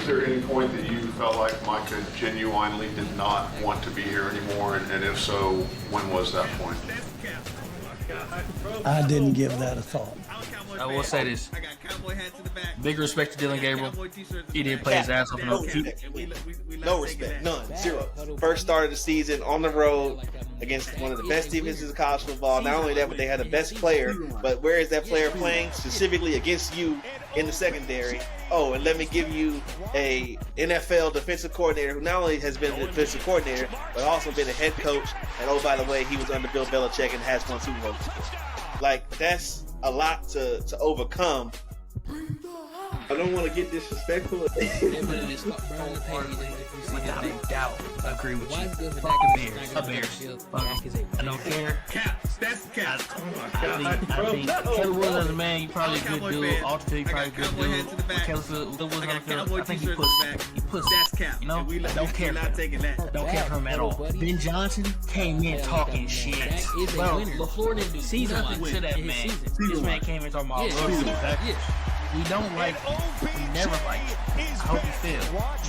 Was there any point that you felt like Micah genuinely did not want to be here anymore? And if so, when was that point? I didn't give that a thought. I will say this. Big respect to Dylan Gabriel. He did play his ass off. No respect. None. Zero. First start of the season on the road against one of the best defenses in college football. Not only that, but they had the best player. But where is that player playing? Specifically against you in the secondary. Oh, and let me give you a NFL defensive coordinator who not only has been a defensive coordinator, but also been a head coach. And oh, by the way, he was under Bill Belichick and has won Super Bowls. Like, that's a lot to overcome. I don't want to get disrespectful. Without a doubt, I agree with you. Fuck the Bears. I don't care. That's cap. I think Caleb Williams as a man, you probably a good dude. Altitude, you probably a good dude. Caleb Williams on the field, I think he puts. You know, don't care for him. Don't care for him at all. Ben Johnson came in talking shit. Bro, LaFleur didn't do nothing to that man. This man came in talking about we don't like it. We never like it. I hope you fail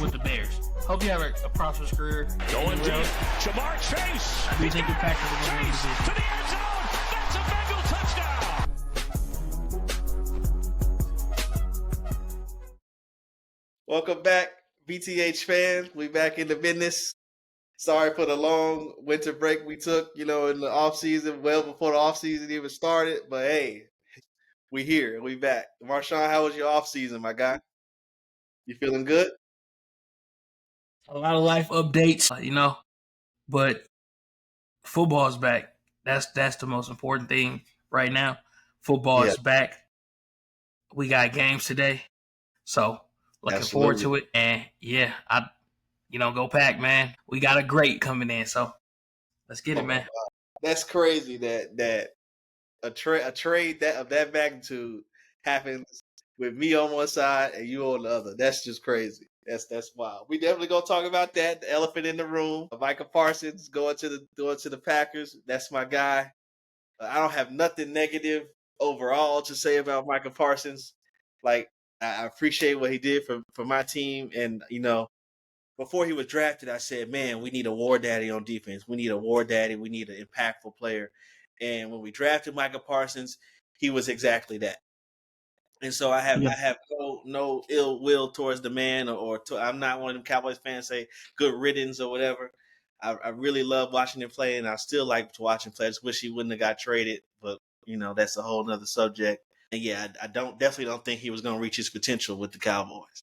with the Bears. Hope you have a prosperous career. Going deep. Jamar Chase. I do think the Packers are going to win the To the end zone. That's a Bengal touchdown. Welcome back, BTH fans. We back in the business. Sorry for the long winter break we took, in the off season, well before the off season even started. But hey, we here, we back. Marshawn, how was your off season, my guy? You feeling good? A lot of life updates, but football's back. That's the most important thing right now. Football is back. We got games today, so looking forward to it. And yeah, go Pack, man. We got a great coming in, so let's get it, man. That's crazy that a trade of that magnitude happens with me on one side and you on the other. That's just crazy. That's wild. We definitely gonna talk about that. The elephant in the room. Micah Parsons going to the Packers. That's my guy. I don't have nothing negative overall to say about Micah Parsons. Like, I appreciate what he did for my team. And before he was drafted, I said, man, we need a war daddy on defense. We need a war daddy. We need an impactful player. And when we drafted Micah Parsons, he was exactly that. And so I have no ill will towards the man, I'm not one of them Cowboys fans say good riddance or whatever. I really love watching him play, and I still like to watch him play. I just wish he wouldn't have got traded, but that's a whole nother subject. And yeah, I definitely don't think he was going to reach his potential with the Cowboys.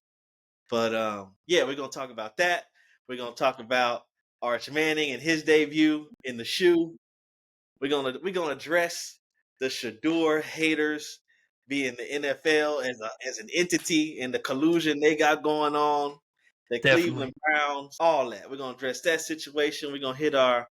But we're going to talk about that. We're going to talk about Arch Manning and his debut in the shoe. We're gonna address the Shador haters being the NFL as an entity and the collusion they got going on, the Cleveland Browns, all that. We're gonna address that situation. We're gonna hit our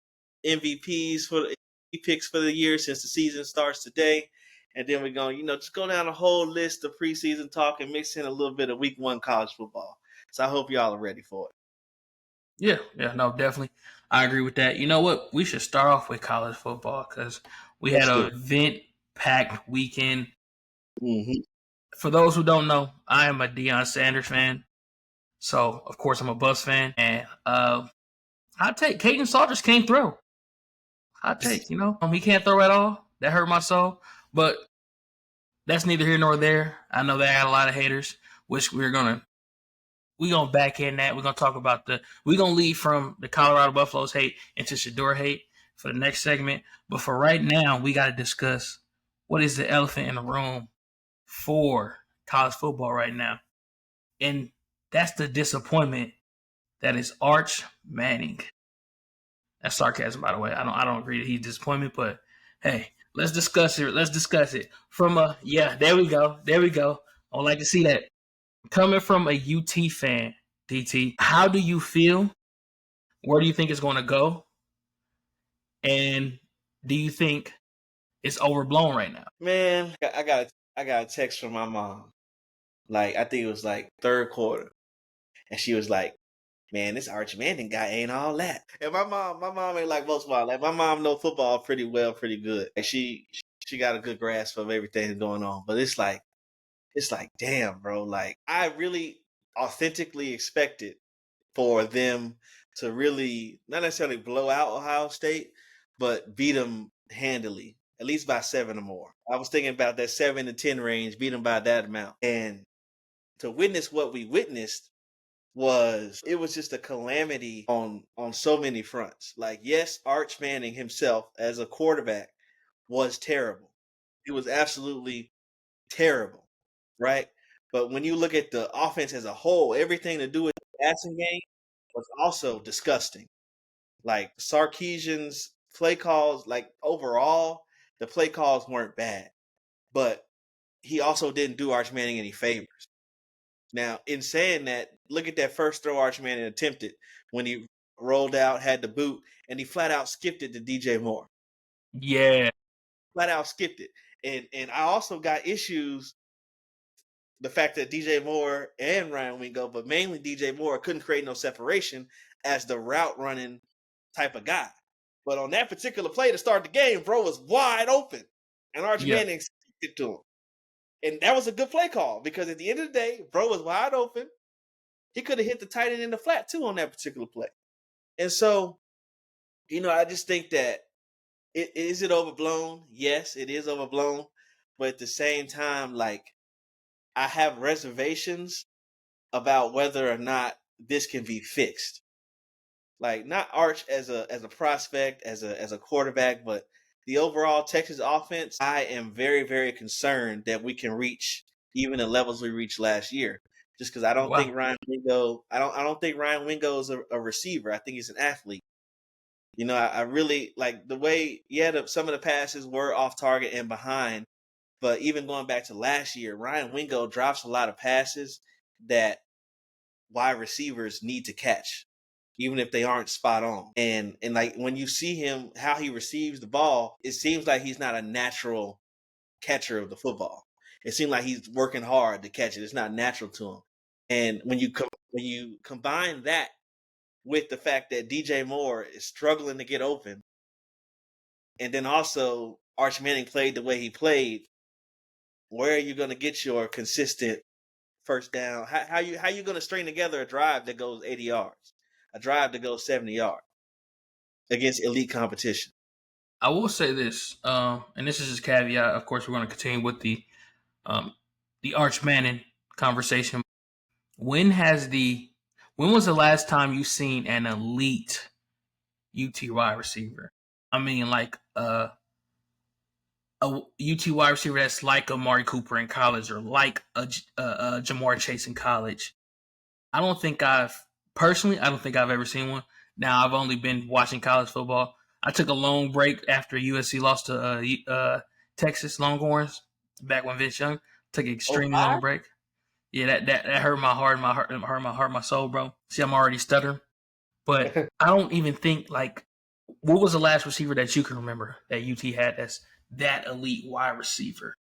MVPs for the picks for the year since the season starts today, and then we're gonna just go down a whole list of preseason talk and mix in a little bit of Week 1 college football. So I hope y'all are ready for it. Yeah, no, definitely. I agree with that. You know what? We should start off with college football because we had an event-packed weekend. Mm-hmm. For those who don't know, I am a Deion Sanders fan. So, of course, I'm a Buffs fan. And hot take, Caden Salters can't throw. Hot take, he can't throw at all. That hurt my soul. But that's neither here nor there. I know they had a lot of haters, which we're going to back in that. We're going to talk about we're going to lead from the Colorado Buffaloes hate into Shador hate for the next segment. But for right now, we got to discuss what is the elephant in the room for college football right now. And that's the disappointment that is Arch Manning. That's sarcasm, by the way. I don't agree that he's disappointment, but hey, let's discuss it. From there we go. I would like to see that. Coming from a UT fan, DT, how do you feel? Where do you think it's going to go? And do you think it's overblown right now? Man, I got a text from my mom. Like, I think it was like third quarter. And she was like, man, this Arch Manning guy ain't all that. And my mom ain't like most of Like, my mom know football pretty well, pretty good. And she got a good grasp of everything that's going on. But it's like, damn, bro. Like, I really authentically expected for them to really not necessarily blow out Ohio State, but beat them handily, at least by 7 or more. I was thinking about that 7 to 10 range, beat them by that amount. And to witness what we witnessed it was just a calamity on so many fronts. Like, yes, Arch Manning himself as a quarterback was terrible. It was absolutely terrible, right? But when you look at the offense as a whole, everything to do with the passing game was also disgusting. Like Sarkisian's play calls, like overall, the play calls weren't bad, but he also didn't do Arch Manning any favors. Now, in saying that, look at that first throw Arch Manning attempted when he rolled out, had the boot, and he flat out skipped it to DJ Moore. Yeah. Flat out skipped it. And I also got issues the fact that DJ Moore and Ryan Wingo, but mainly DJ Moore, couldn't create no separation as the route running type of guy. But on that particular play to start the game, bro was wide open. And Arch Manning skipped it to him. And that was a good play call because at the end of the day, bro was wide open. He could have hit the tight end in the flat too on that particular play. And so, I just think that is it overblown? Yes, it is overblown. But at the same time, like, I have reservations about whether or not this can be fixed. Like, not Arch as a prospect, as a quarterback, but the overall Texas offense, I am very, very concerned that we can reach even the levels we reached last year. Just because I don't think Ryan Wingo, I don't think Ryan Wingo is a receiver. I think he's an athlete. I really like the way, some of the passes were off target and behind, but even going back to last year, Ryan Wingo drops a lot of passes that wide receivers need to catch, even if they aren't spot on. And like when you see him, how he receives the ball, it seems like he's not a natural catcher of the football. It seems like he's working hard to catch it. It's not natural to him. And when you combine that with the fact that DJ Moore is struggling to get open, and then also Arch Manning played the way he played, where are you going to get your consistent first down? How you going to string together a drive that goes 80 yards, a drive that goes 70 yards against elite competition? I will say this, and this is his caveat. Of course, we're going to continue with the Arch Manning conversation. When was the last time you seen an elite UT wide receiver? I mean, like a UT wide receiver that's like Amari Cooper in college or like a Jamar Chase in college. I don't think I've ever seen one. Now, I've only been watching college football. I took a long break after USC lost to Texas Longhorns back when Vince Young. Took an extremely long break. Yeah, that hurt my heart, my soul, bro. See, I'm already stuttering. But I don't even think, like, what was the last receiver that you can remember that UT had that's that elite wide receiver?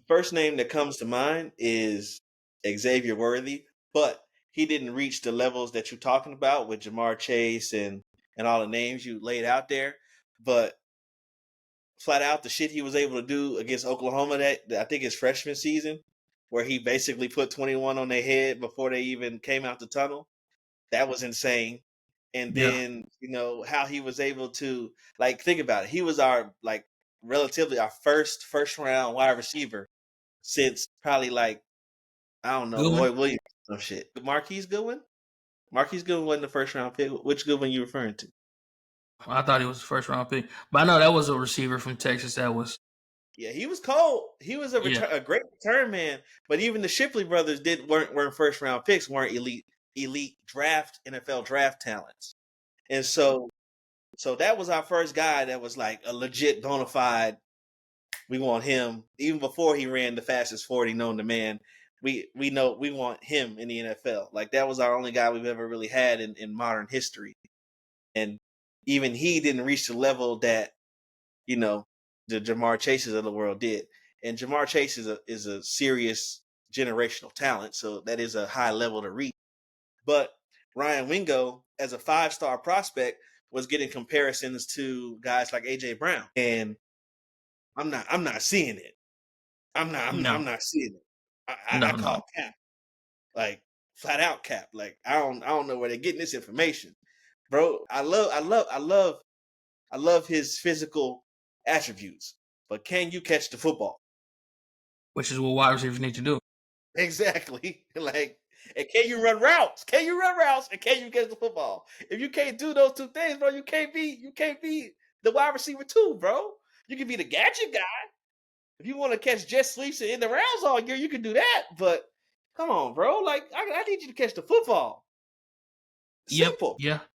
First name that comes to mind is Xavier Worthy, but he didn't reach the levels that you're talking about with Jamar Chase and all the names you laid out there. But flat out, the shit he was able to do against Oklahoma that I think his freshman season, where he basically put 21 on their head before they even came out the tunnel, that was insane. And then, how he was able to, like, think about it. He was relatively our first round wide receiver since probably, like, I don't know, Goodwin? Roy Williams or some shit. Marquise Goodwin? Marquise Goodwin wasn't the first round pick. Which Goodwin you referring to? I thought he was the first round pick. But I know that was a receiver from Texas that was. Yeah, he was cold. He was a great return man. But even the Shipley brothers weren't first round picks, weren't elite NFL draft talents. And so that was our first guy that was like a legit bona fide. We want him. Even before he ran the fastest 40 known to man, we know we want him in the NFL. Like, that was our only guy we've ever really had in modern history. And even he didn't reach the level that, the Jamar Chases of the world did. And Jamar Chase is a serious generational talent, so that is a high level to reach. But Ryan Wingo, as a 5-star prospect, was getting comparisons to guys like AJ Brown, and I'm not seeing it. I'm not seeing it. I call cap. like flat out cap. Like I don't know where they're getting this information, bro. I love his physical attributes, but can you catch the football? Which is what wide receivers need to do. Exactly. Like, and can you run routes? Can you run routes? And can you catch the football? If you can't do those two things, bro, you can't be the wide receiver too, bro. You can be the gadget guy. If you want to catch jet sweeps and in the rounds all year, you can do that. But come on, bro. Like, I need you to catch the football. Simple. Yep. Yeah.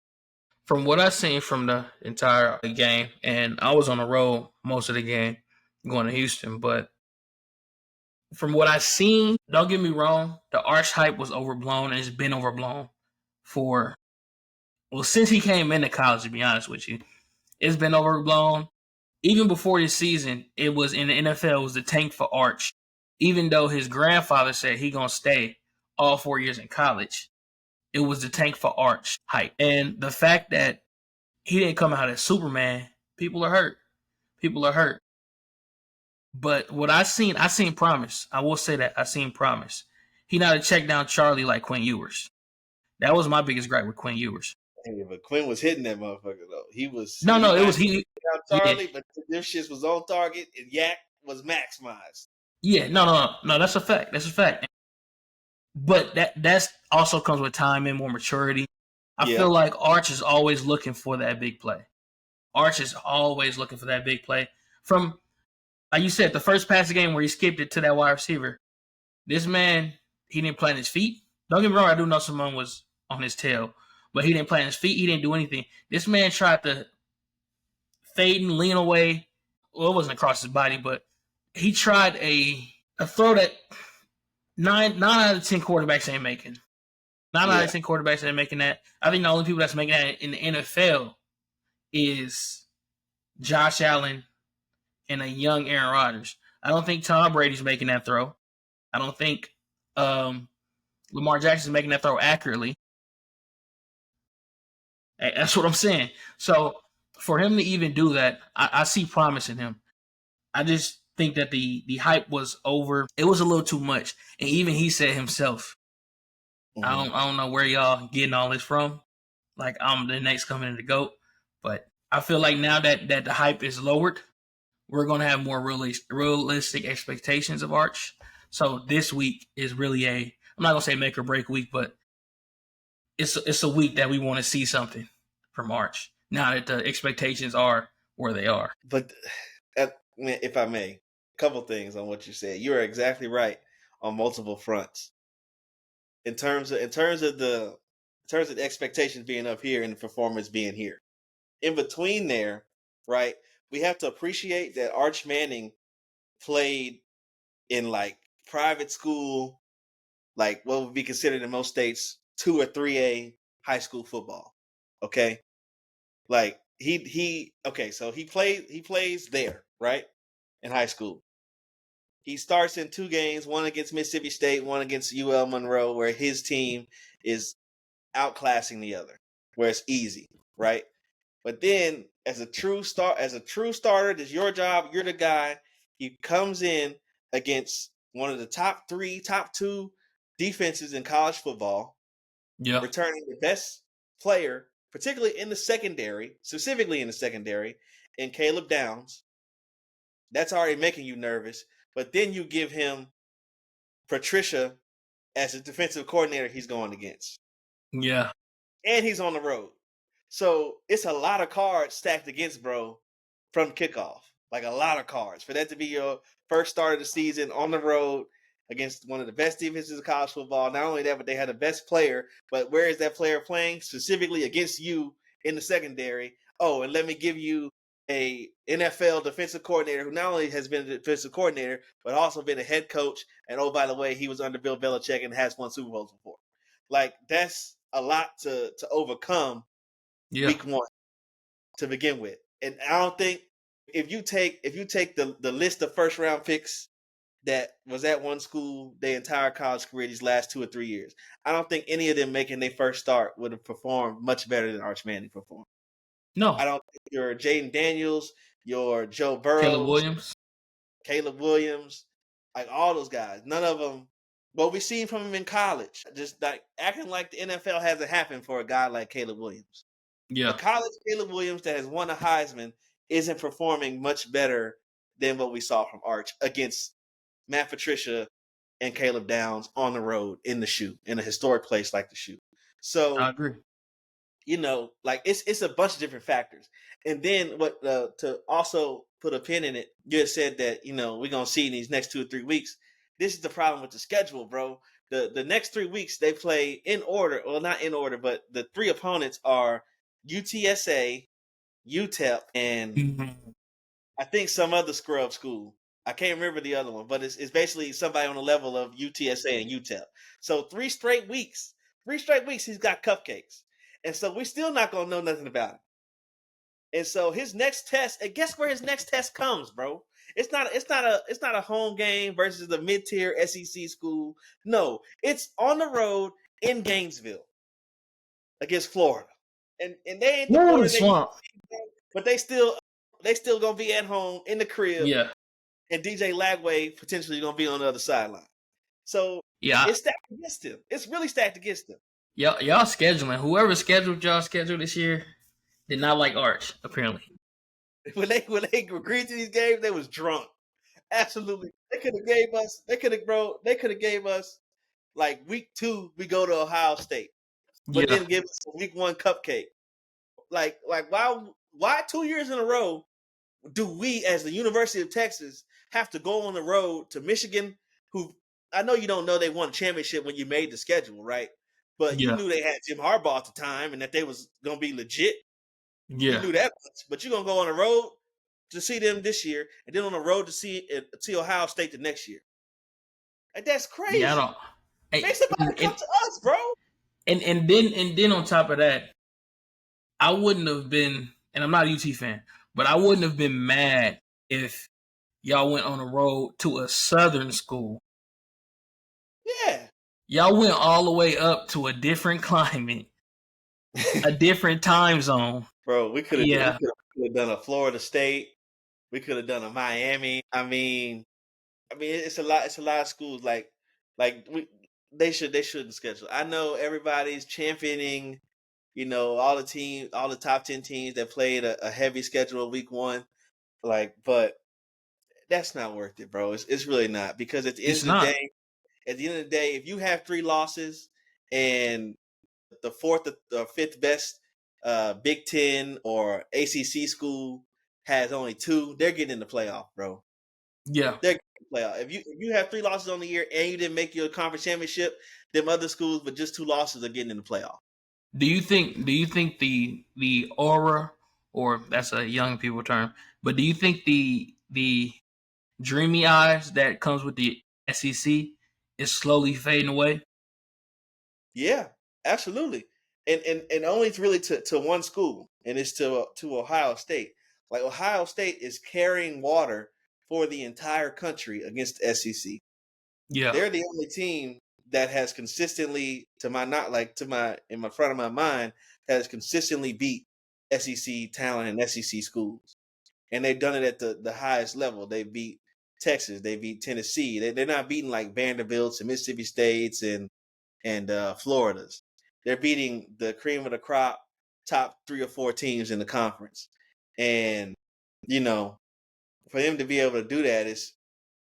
From what I've seen from the entire game, and I was on the road most of the game going to Houston, but from what I've seen, don't get me wrong, the Arch hype was overblown and it's been overblown since he came into college, to be honest with you. It's been overblown. Even before this season, it was in the NFL, it was the tank for Arch. Even though his grandfather said he gonna stay all 4 years in college, it was the tank for Arch hype. And the fact that he didn't come out as Superman, people are hurt. People are hurt. But what I seen promise. I will say that I seen promise. He not a check down Charlie like Quinn Ewers. That was my biggest gripe with Quinn Ewers. Yeah, but Quinn was hitting that motherfucker though. He was it was he. Charlie, but their shit was on target and Yak was maximized. Yeah, no. That's a fact. That's a fact. But that's also comes with time and more maturity. I feel like Arch is always looking for that big play. Arch is always looking for that big play. From, like you said, the first pass game where he skipped it to that wide receiver. This man, he didn't plant his feet. Don't get me wrong, I do know someone was on his tail, but he didn't plant his feet. He didn't do anything. This man tried to fade and lean away. Well, it wasn't across his body, but he tried a throw that 9 out of 10 quarterbacks ain't making. 9 out of 10 quarterbacks ain't making that. I think the only people that's making that in the NFL is Josh Allen and a young Aaron Rodgers. I don't think Tom Brady's making that throw. I don't think Lamar Jackson's making that throw accurately. That's what I'm saying. So for him to even do that, I see promise in him. I just think that the hype was over. It was a little too much. And even he said himself, I don't know where y'all getting all this from. Like, I'm the next coming in the GOAT. But I feel like now that the hype is lowered, we're going to have more realistic expectations of Arch. So this week is really I'm not going to say make or break week, but it's a week that we want to see something from Arch. Now that the expectations are where they are. But if I may, a couple things on what you said. You are exactly right on multiple fronts. In terms of the expectations being up here and the performance being here. In between there, right, we have to appreciate that Arch Manning played in like private school, like what would be considered in most states 2 or 3A high school football. Okay? Like so he plays there, right? In high school. He starts in 2 games, one against Mississippi State, one against UL Monroe, where his team is outclassing the other, where it's easy, right? But then as a true starter, this is your job, you're the guy. He comes in against one of the top 2 defenses in college football, returning the best player, particularly in the secondary, specifically in the secondary, in Caleb Downs. That's already making you nervous. But then you give him Patricia as a defensive coordinator he's going against. Yeah. And he's on the road. So it's a lot of cards stacked against bro from kickoff. Like a lot of cards. For that to be your first start of the season on the road against one of the best defenses of college football. Not only that, but they had the best player. But where is that player playing? Specifically against you in the secondary. Oh, and let me give you a NFL defensive coordinator who not only has been a defensive coordinator, but also been a head coach. And oh, by the way, he was under Bill Belichick and has won Super Bowls before. Like, that's a lot to overcome week 1 to begin with. And I don't think if you take the list of first round picks that was at one school their entire college career these last 2 or 3 years, I don't think any of them making their first start would have performed much better than Arch Manning performed. No. I don't think your Jaden Daniels, your Joe Burrow, Caleb Williams, like all those guys, none of them what we seen from him in college, just like acting like the NFL hasn't happened for a guy like Caleb Williams. Yeah, A college Caleb Williams that has won a Heisman isn't performing much better than what we saw from Arch against Matt Patricia and Caleb Downs on the road in the shoe, in a historic place like the shoe. I So, agree. like it's a bunch of different factors. And then what to also put a pin in it, you had said that, we're gonna see in these next 2 or 3 weeks. This is the problem with the schedule, bro. The next 3 weeks they play in order, well, not in order, but the 3 opponents are UTSA, UTEP, and Mhm. I think some other scrub school. I can't remember the other one, but it's basically somebody on the level of UTSA and UTEP. So 3 straight weeks he's got cupcakes. And so we're still not gonna know nothing about him. And so his next test, and guess where his next test comes, bro? It's not a home game versus the mid-tier SEC school. No, it's on the road in Gainesville against Florida. And they ain't the Woo, Florida the they swamp. but they still gonna be at home in the crib, Yeah, and DJ Lagway potentially gonna be on the other sideline. So yeah. it's stacked against him. It's really stacked against him. Y'all scheduling. Whoever scheduled y'all schedule this year did not like Arch, apparently. When they agreed to these games, they was drunk. Absolutely, they could have gave us. They could have gave us like week 2. We go to Ohio State, but Yeah, then give us a week 1 cupcake. Like why 2 years in a row do we, as the University of Texas, have to go on the road to Michigan, who I know you don't know they won a championship when you made the schedule, right? But you yeah, knew they had Jim Harbaugh at the time and that they was going to be legit. You yeah. knew that much. But you're going to go on the road to see them this year and then on the road to see Ohio State the next year. Like, that's Yeah, I crazy. don't. Hey, Make somebody come to us, bro. and then on top of that, I wouldn't have been, and I'm not a UT fan, but I wouldn't have been mad if y'all went on the road to a Southern school. Yeah. Y'all went all the way up to a different climate, a different time zone. Bro, we could Yeah, have done a Florida State. We could have done a Miami. It's a lot. It's a lot of schools. They shouldn't schedule. I know everybody's championing, all the top 10 teams that played a heavy schedule week 1. But that's not worth it, bro. It's really not, because it's not. at the end of the day, if you have 3 losses and the 4th or 5th best Big Ten or ACC school has only 2, they're getting in the playoff, bro. Yeah. They're getting in the playoff. If you have 3 losses on the year and you didn't make your conference championship, them other schools with just 2 losses are getting in the playoff. Do you think the aura, or that's a young people term, but do you think the dreamy eyes that comes with the SEC is slowly fading away? Yeah, absolutely. And only it's really to one school, and it's to Ohio State. Like, Ohio State is carrying water for the entire country against the SEC. Yeah. They're the only team that has consistently, in my front of my mind, has consistently beat SEC talent and SEC schools. And they've done it at the highest level. They beat Texas, they beat Tennessee. They're not beating like Vanderbilts and Mississippi States and Florida's. They're beating the cream of the crop, top 3 or 4 teams in the conference. And, for them to be able to do that is,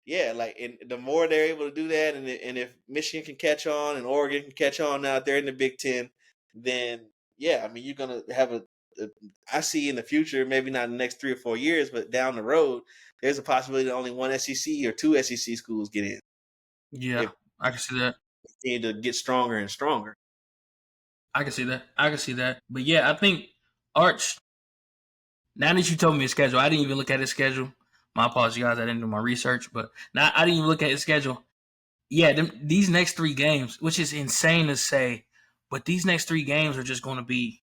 and the more they're able to do that, and if Michigan can catch on and Oregon can catch on now they're in the Big Ten, then you're gonna have I see in the future, maybe not in the next 3 or 4 years, but down the road, there's a possibility that only one SEC or 2 SEC schools get in. Yeah, If I can see that. they need to get stronger and stronger. I can see that. But yeah, I think Arch, now that you told me his schedule, I didn't even look at his schedule. My apologies, guys. I didn't do my research, but now I didn't even look at his schedule. Yeah, these next 3 games, which is insane to say, but these next 3 games are just going to be,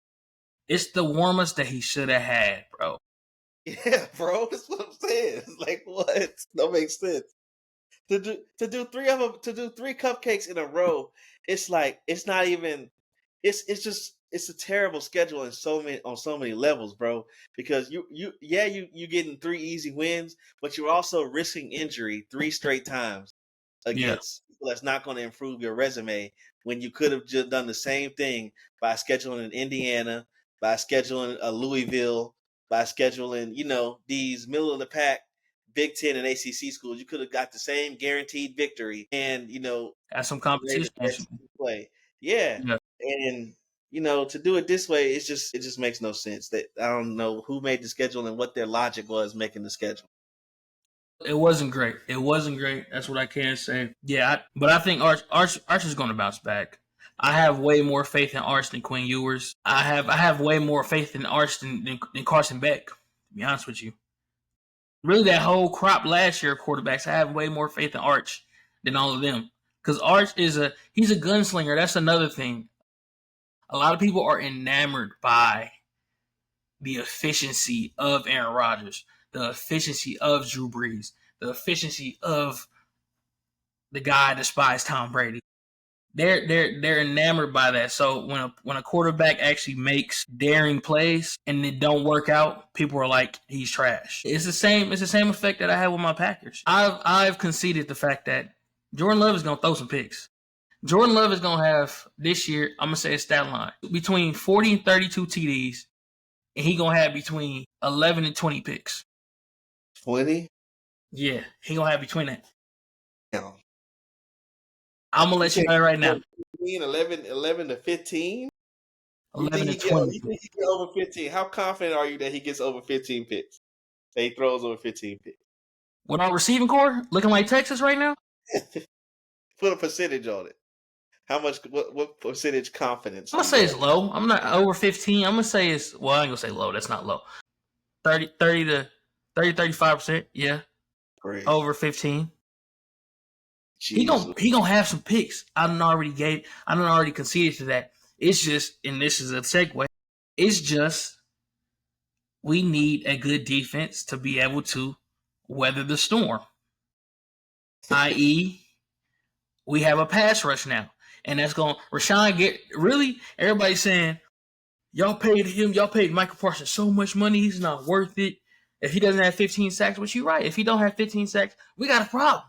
it's the warmest that he should have had, bro. Yeah, bro, that's what I'm saying. It's like, what? That makes sense. To do 3 of them, to do 3 cupcakes in a row, it's like, it's not even. It's a terrible schedule on so many levels, bro. Because you getting 3 easy wins, but you're also risking injury 3 straight times against people that's not going to improve your resume when you could have just done the same thing by scheduling in Indiana, by scheduling a Louisville, by scheduling, these middle of the pack Big Ten and ACC schools. You could have got the same guaranteed victory and, Have some great competition. SEC play. Yeah. Yeah. And, to do it this way, it just makes no sense. That I don't know who made the schedule and what their logic was making the schedule. It wasn't great. It wasn't great. That's what I can say. Yeah, but I think Arch is going to bounce back. I have way more faith in Arch than Quinn Ewers. I have way more faith in Arch than Carson Beck, to be honest with you. Really, that whole crop last year of quarterbacks, I have way more faith in Arch than all of them. Because Arch he's a gunslinger. That's another thing. A lot of people are enamored by the efficiency of Aaron Rodgers, the efficiency of Drew Brees, the efficiency of the guy that despises Tom Brady. They're enamored by that. So when a quarterback actually makes daring plays and it don't work out, people are like, he's trash. It's the same effect that I had with my Packers. I've conceded the fact that Jordan Love is gonna throw some picks. Jordan Love is gonna have this year, I'm gonna say a stat line, between 40 and 32 TDs, and he gonna have between 11 and 20 picks. 20? Yeah, he gonna have between that. Yeah. I'm gonna let you know right now. 11 to 15? 11 to You 20. think he get over 15? How confident are you that he gets over 15 picks? That he throws over 15 picks? With our receiving core looking like Texas right now? Put a percentage on it. How much? What percentage confidence? I'm gonna say it's low. I'm not over 15. I'm gonna say I ain't gonna say low. That's not low. 30 to 35%. Yeah, Great. over 15. Jesus. He gonna have some picks. I done already conceded to that. It's just, and this is a segue. It's just we need a good defense to be able to weather the storm. I.e., we have a pass rush now. And that's going to really, everybody's saying, y'all paid Micah Parsons so much money, he's not worth it. If he doesn't have 15 sacks, which you're right, if he don't have 15 sacks, we got a problem.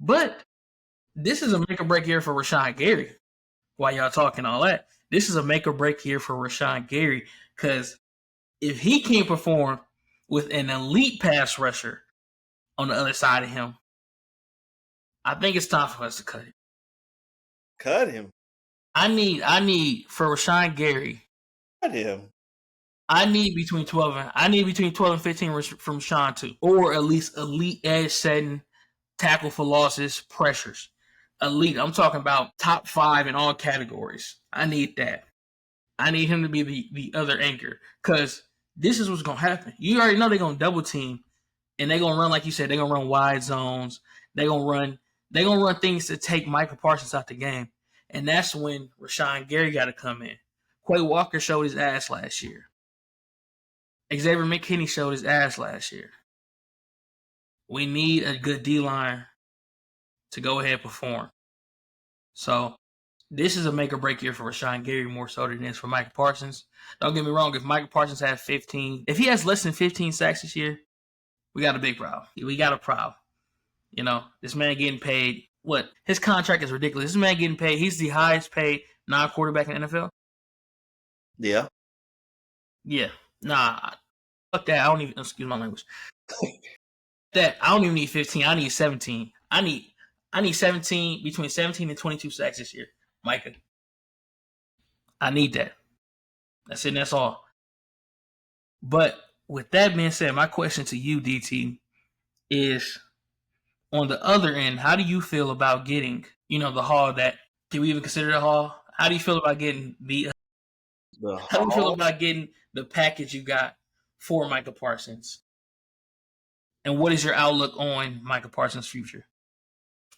But this is a make or break year for Rashawn Gary. While y'all talking all that, this is a make or break year for Rashawn Gary, because if he can't perform with an elite pass rusher on the other side of him, I think it's time for us to cut it. Cut him. I need for Rashawn Gary. Cut him. I need between 12 and 15 from Sean too, or at least elite edge setting, tackle for losses, pressures. Elite. I'm talking about top 5 in all categories. I need that. I need him to be the other anchor, because this is what's gonna happen. You already know they're gonna double team, and they're gonna run, like you said, they're gonna run wide zones. They're gonna run things to take Micah Parsons out the game, and that's when Rashawn Gary got to come in. Quay Walker showed his ass last year. Xavier McKinney showed his ass last year. We need a good D-line to go ahead and perform. So this is a make or break year for Rashawn Gary more so than it is for Micah Parsons. Don't get me wrong, if Micah Parsons if he has less than 15 sacks this year, we got a big problem. We got a problem. This man getting paid, what? His contract is ridiculous. This man getting paid, he's the highest paid non-quarterback in the NFL. Yeah. Yeah. Nah. Fuck that. I don't even, excuse my language. I don't even need 15. I need 17. I need 17, between 17 and 22 sacks this year, Micah. I need that. That's it, and that's all. But with that being said, my question to you, DT, is on the other end, how do you feel about getting, the haul that, do we even consider the haul? How do you feel about getting how do you feel about getting the package you got for Micah Parsons? And what is your outlook on Micah Parsons' future?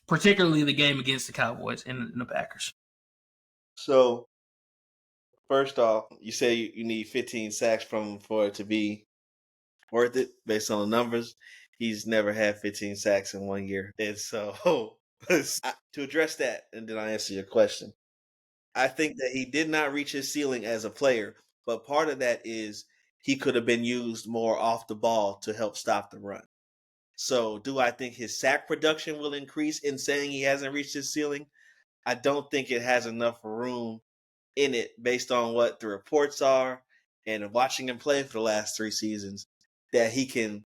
Particularly the game against the Cowboys and the Packers. So, first off, you say you need 15 sacks for it to be worth it based on the numbers. He's never had 15 sacks in 1 year. And so, to address that, and then I'll answer your question. I think that he did not reach his ceiling as a player, but part of that is he could have been used more off the ball to help stop the run. So do I think his sack production will increase in saying he hasn't reached his ceiling? I don't think it has enough room in it based on what the reports are and watching him play for the last 3 seasons that he can.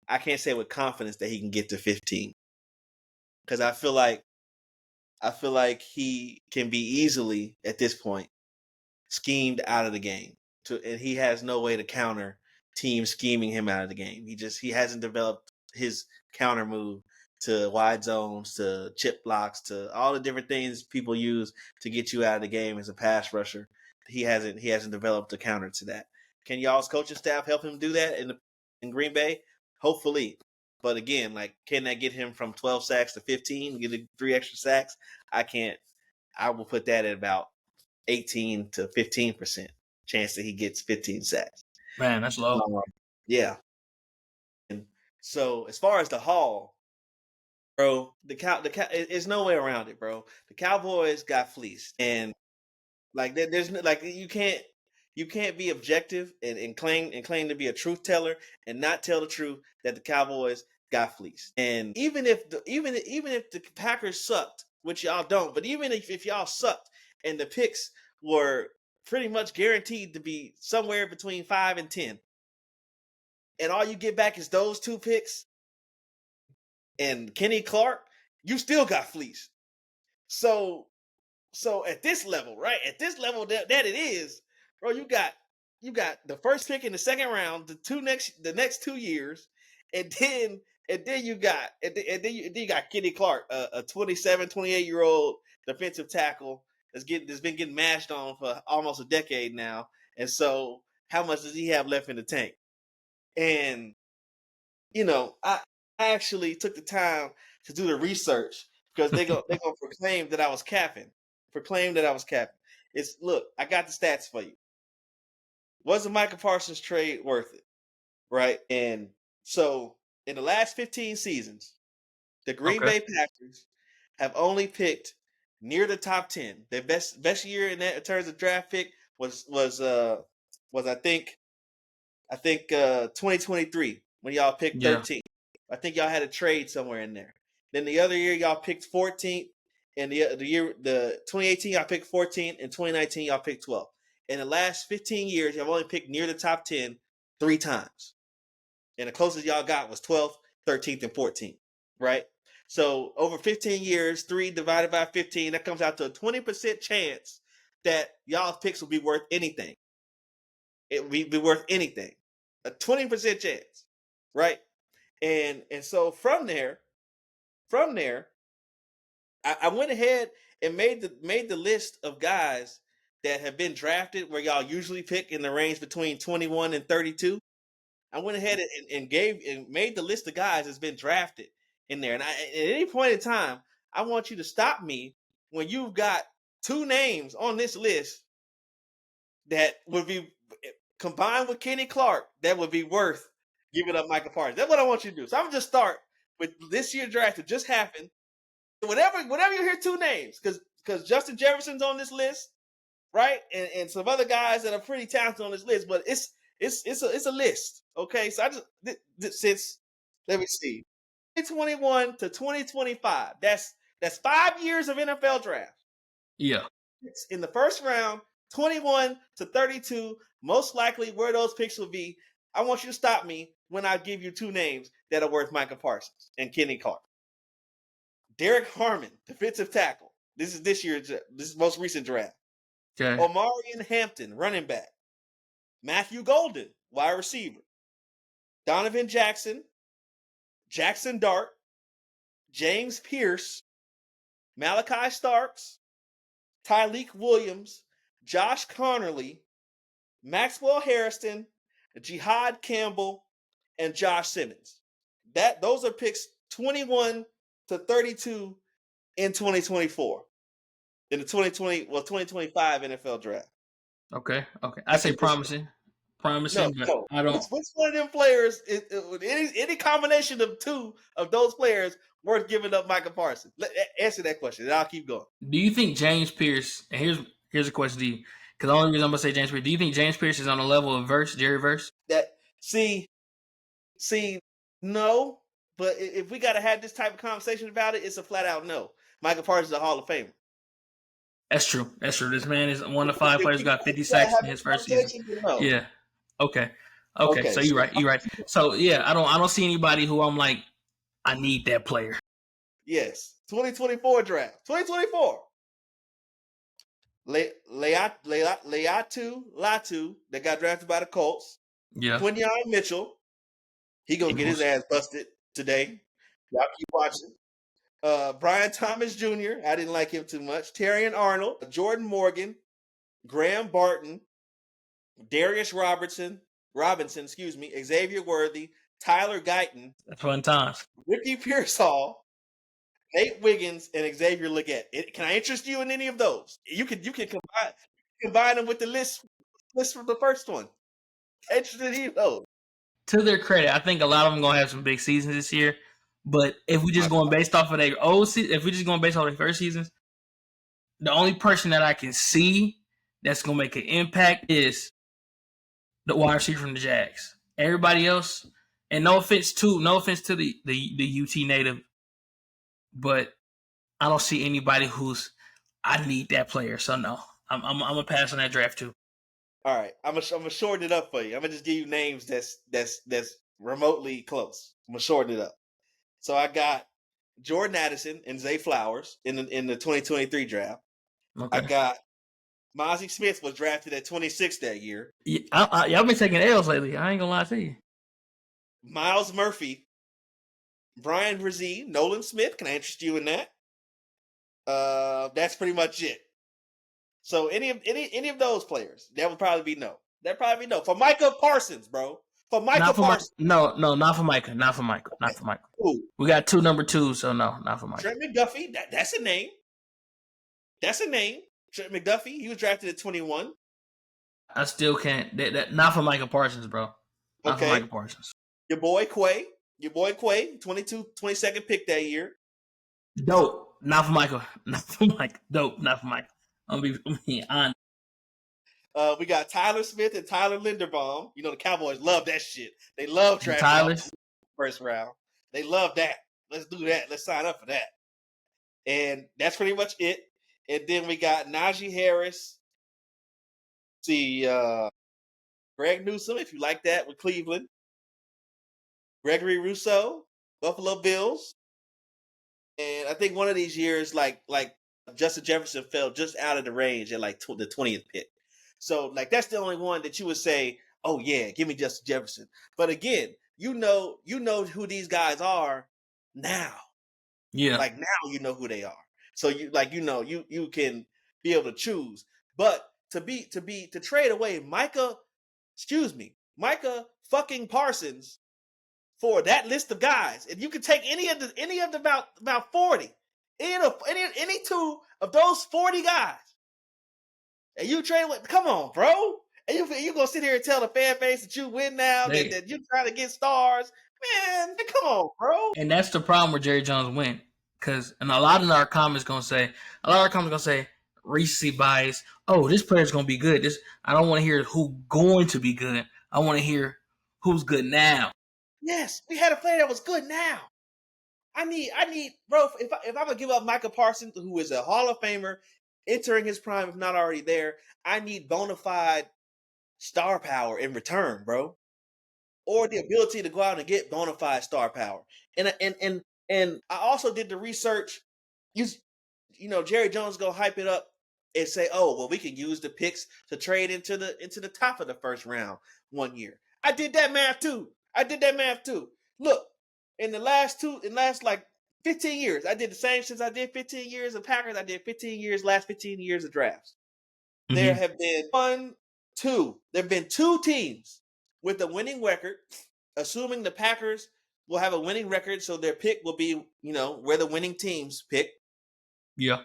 I can't say with confidence that he can get to 15 because I feel like he can be easily at this point schemed out of the game. And he has no way to counter teams scheming him out of the game. He hasn't developed his counter move to wide zones, to chip blocks, to all the different things people use to get you out of the game as a pass rusher. He hasn't developed a counter to that. Can y'all's coaching staff help him do that in Green Bay? Hopefully. But again, like, can that get him from 12 sacks to 15, get 3 extra sacks? I can't. I will put that at about 18 to 15% chance that he gets 15 sacks. Man, that's low. Yeah. And so as far as the haul, bro, there's no way around it, bro. The Cowboys got fleeced, and like there's like you can't be objective and claim to be a truth teller and not tell the truth that the Cowboys got fleeced. And even if the Packers sucked, which y'all don't, but even if y'all sucked and the picks were pretty much guaranteed to be somewhere between 5 and 10, and all you get back is those 2 picks and Kenny Clark, you still got fleeced. So at this level, right? At this level that it is, bro, you got the first pick in the second round, the next 2 years, and then you got Kenny Clark, a 27, 28-year-old defensive tackle that's been getting mashed on for almost a decade now. And so how much does he have left in the tank? And I actually took the time to do the research because they're gonna proclaim that I was capping. Look, I got the stats for you. Was the Micah Parsons trade worth it? Right? And so in the last 15 seasons, the Green Bay Packers have only picked near the top 10. Their best year in terms of draft pick was I think 2023 when y'all picked 13. I think y'all had a trade somewhere in there. Then the other year y'all picked 14th, and the 2018 y'all picked 14th, and 2019 y'all picked 12th. In the last 15 years, y'all only picked near the top 10 3 times. And the closest y'all got was 12th, 13th, and 14th, right? So over 15 years, 3 divided by 15, that comes out to a 20% chance that y'all's picks will be worth anything. It will be worth anything. A 20% chance, right? And so from there, I went ahead and made the list of guys that have been drafted where y'all usually pick in the range between 21 and 32. I went ahead and made the list of guys that's been drafted in there. And at any point in time, I want you to stop me when you've got 2 names on this list that would be combined with Kenny Clark that would be worth giving up Micah Parsons. That's what I want you to do. So I'm gonna just start with this year draft that just happened. Whenever you hear 2 names, because Justin Jefferson's on this list, right, and some other guys that are pretty talented on this list, but it's a list, okay? So I just since let me see, 2021 to 2025. That's 5 years of NFL draft. Yeah. It's in the first round, 21 to 32, most likely where those picks will be. I want you to stop me when I give you 2 names that are worth Micah Parsons and Kenny Clark. Derek Harmon, defensive tackle. This is most recent draft. Okay. Omarion Hampton, running back. Matthew Golden, wide receiver. Donovan Jackson, Jackson Dart, James Pierce, Malachi Starks, Tyleek Williams, Josh Connerly, Maxwell Harrison, Jihad Campbell, and Josh Simmons. Those are picks 21 to 32 in 2024. In the 2025 NFL draft. Okay. I say promising. Promising, but no. I don't. Which one of them players, any combination of 2 of those players worth giving up Micah Parsons? Answer that question, and I'll keep going. Do you think James Pierce, and here's a question to you, because the only reason I'm going to say James Pierce, do you think James Pierce is on the level of Jerry Verse? See, no, But if we got to have this type of conversation about it, it's a flat out no. Micah Parsons is a Hall of Famer. That's true. That's true. This man is one of 5 players who got 50 If we gotta sacks have in his this first season. conversation, no. Yeah. Okay. Okay, So you're so- right. You're right. So yeah, I don't see anybody who I'm like, I need that player. Yes. 2024 draft. 2024. Leatu Latu that got drafted by the Colts. Yeah. Quinyon Mitchell. He gonna get his ass busted today. Y'all keep watching. Brian Thomas Jr. I didn't like him too much. Terrion Arnold, Jordan Morgan, Graham Barton, Darius Robinson, Xavier Worthy, Tyler Guyton, That's fun times. Ricky Pearsall, Nate Wiggins, and Xavier Legette. Can I interest you in any of those? You can combine them with the list from the first one. Interested in any of those? To their credit, I think a lot of them gonna have some big seasons this year. But if we just going based off of their if we just going based off their first seasons, the only person that I can see that's gonna make an impact is the wide receiver from the Jags. Everybody else, and no offense to the UT native, but I don't see anybody who's I need that player. So no, I'm gonna pass on that draft too. All right, I'm gonna shorten it up for you. I'm gonna just give you names that's remotely close. I'm gonna shorten it up. So I got Jordan Addison and Zay Flowers in the 2023 draft. Okay. I got Mozzie Smith was drafted at 26 that year. Y'all been taking L's lately. I ain't gonna lie to you. Miles Murphy, Brian Brzee, Nolan Smith. Can I interest you in that? That's pretty much it. So any of those players, that would probably be no. That'd probably be no. For Micah Parsons, bro. For Micah Parsons. No, not for Micah. Not for Micah. Not for Micah. Ooh. We got 2 number 2s, so no, not for Micah. Trent McDuffie, that's a name. That's a name. Trent McDuffie, he was drafted at 21. I still can't. Not for Micah Parsons, bro. Not for Micah Parsons. Your boy Quay, 22nd pick that year. Dope. Not for Michael. Not for Micah. Dope. Not for Micah. I'm being honest. We got Tyler Smith and Tyler Linderbaum. You know the Cowboys love that shit. They love drafting Tyler's first round. They love that. Let's do that. Let's sign up for that. And that's pretty much it. And then we got Najee Harris. See, Greg Newsome, if you like that, with Cleveland. Gregory Rousseau, Buffalo Bills. And I think one of these years, like Justin Jefferson fell just out of the range at like the 20th pick. So like that's the only one that you would say, oh yeah, give me Justin Jefferson. But again, you know who these guys are now. Yeah. Like now you know who they are. So you can be able to choose. But to trade away Micah fucking Parsons for that list of guys, if you could take any of the about 40, any 2 of those 40 guys, and you trade with, come on, bro. And you gonna sit here and tell the fan base that you win now, that you're trying to get stars, man? Come on, bro. And that's the problem where Jerry Jones went, because a lot of our comments gonna say recency bias. Oh, this player's gonna be good. I don't want to hear who going to be good. I want to hear who's good now. Yes, we had a player that was good now. I need, bro. If I'm gonna give up Micah Parsons, who is a Hall of Famer, entering his prime, if not already there, I need bona fide star power in return, bro, or the ability to go out and get bona fide star power. And I also did the research. You know, Jerry Jones go hype it up and say, oh, well, we can use the picks to trade into the top of the first round one year. I did that math too. Look, in the last like 15 years, I did the same since I did 15 years of Packers. I did last 15 years of drafts. Mm-hmm. There have been there have been 2 teams with a winning record, assuming the Packers will have a winning record, so their pick will be, where the winning teams pick. Yeah.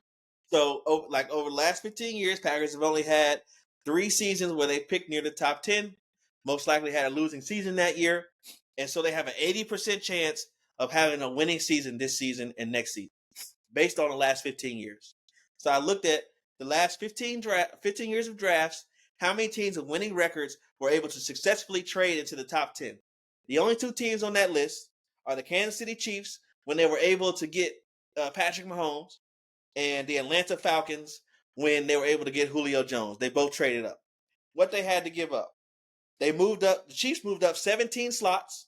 So, over the last 15 years, Packers have only had 3 seasons where they picked near the top 10. Most likely had a losing season that year. And so they have an 80% chance of having a winning season this season and next season, based on the last 15 years. So I looked at the last 15 years of drafts, how many teams with winning records were able to successfully trade into the top 10. The only 2 teams on that list are the Kansas City Chiefs when they were able to get Patrick Mahomes, and the Atlanta Falcons when they were able to get Julio Jones. They both traded up. What they had to give up. They moved up. The Chiefs moved up 17 slots.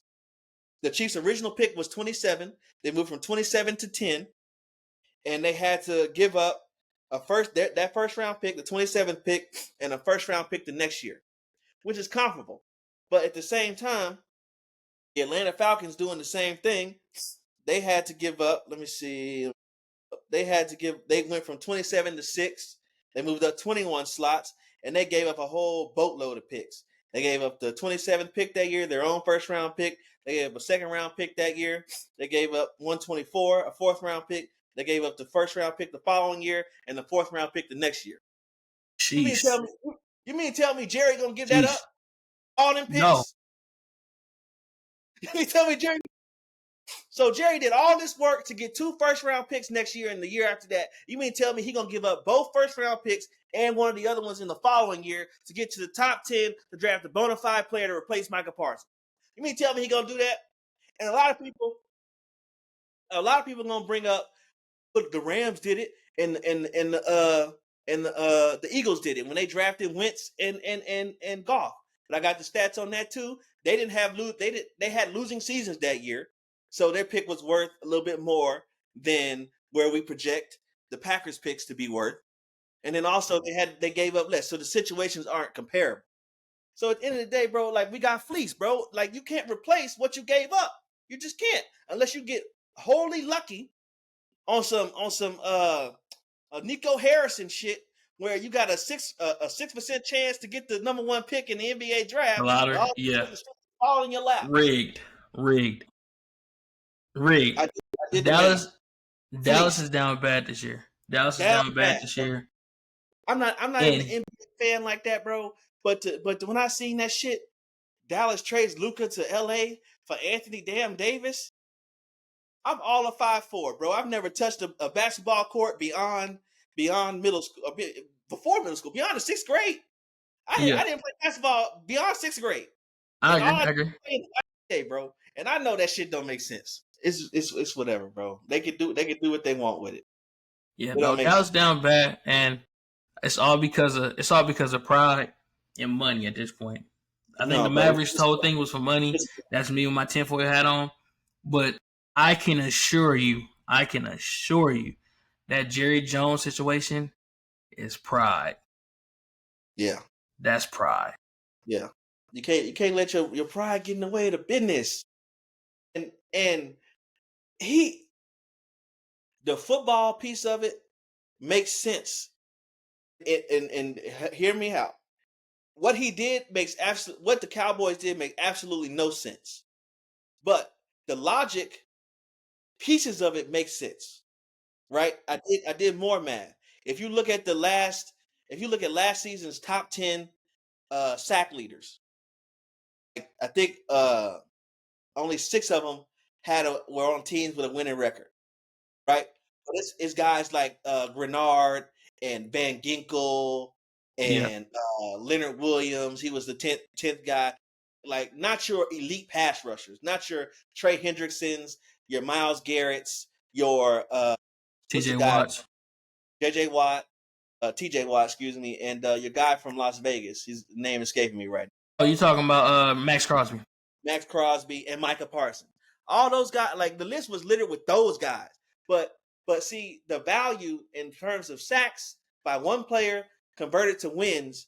The Chiefs' original pick was 27. They moved from 27 to 10. And they had to give up that first round pick, the 27th pick, and a first round pick the next year, which is comparable. But at the same time, the Atlanta Falcons doing the same thing. They had to give up. Let me see. They went from 27 to 6. They moved up 21 slots, and they gave up a whole boatload of picks. They gave up the 27th pick that year, their own first round pick. They gave up a second round pick that year. They gave up 124, a fourth round pick. They gave up the first round pick the following year and the fourth round pick the next year. You mean tell me Jerry gonna give that up? All them picks? No. You mean tell me Jerry? So Jerry did all this work to get 2 first round picks next year and the year after that. You mean tell me he gonna give up both first round picks and one of the other ones in the following year to get to the top 10 to draft a bona fide player to replace Micah Parsons? You mean tell me he gonna do that? And a lot of people gonna bring up, look, the Rams did it, and the Eagles did it when they drafted Wentz and Goff. But I got the stats on that too. They had losing seasons that year, so their pick was worth a little bit more than where we project the Packers picks to be worth. And then also they gave up less, so the situations aren't comparable. So at the end of the day, bro, like we got fleeced, bro. Like you can't replace what you gave up. You just can't unless you get wholly lucky on some Nico Harrison shit, where you got a 6% chance to get the number 1 pick in the NBA draft. A lot of, yeah. All in your lap. Rigged. I did Dallas is down bad this year. I'm not even an NBA fan like that, bro. But when I seen that shit, Dallas trades Luka to LA for Anthony Davis. I'm all of 5'4", bro. I've never touched a basketball court beyond middle school, before middle school, beyond the 6th grade. I didn't play basketball beyond 6th grade. I agree. Hey, bro, and I know that shit don't make sense. It's whatever, bro. They can do what they want with it. Yeah, no, Dallas down bad, and it's all because of pride and money at this point. I think the Mavericks' whole thing was for money. That's me with my tinfoil hat on. But I can assure you that Jerry Jones situation is pride. Yeah. That's pride. Yeah. You can't let your pride get in the way of the business. And the football piece of it makes sense. And hear me out. What he did what the Cowboys did makes absolutely no sense. But the logic pieces of it make sense. Right? I did more math. If you look at last season's top 10 sack leaders, I think only 6 of them were on teams with a winning record. Right? But it's guys like Grenard and Van Ginkel and Leonard Williams. He was the 10th guy. Like, not your elite pass rushers, not your Trey Hendricksons, your Myles Garretts, your TJ Watt, JJ Watt, TJ Watt, excuse me, and your guy from Las Vegas. His name escaping me right now. Oh, you talking about Max Crosby? Max Crosby and Micah Parsons. All those guys, like the list was littered with those guys. But see, the value in terms of sacks by one player converted to wins,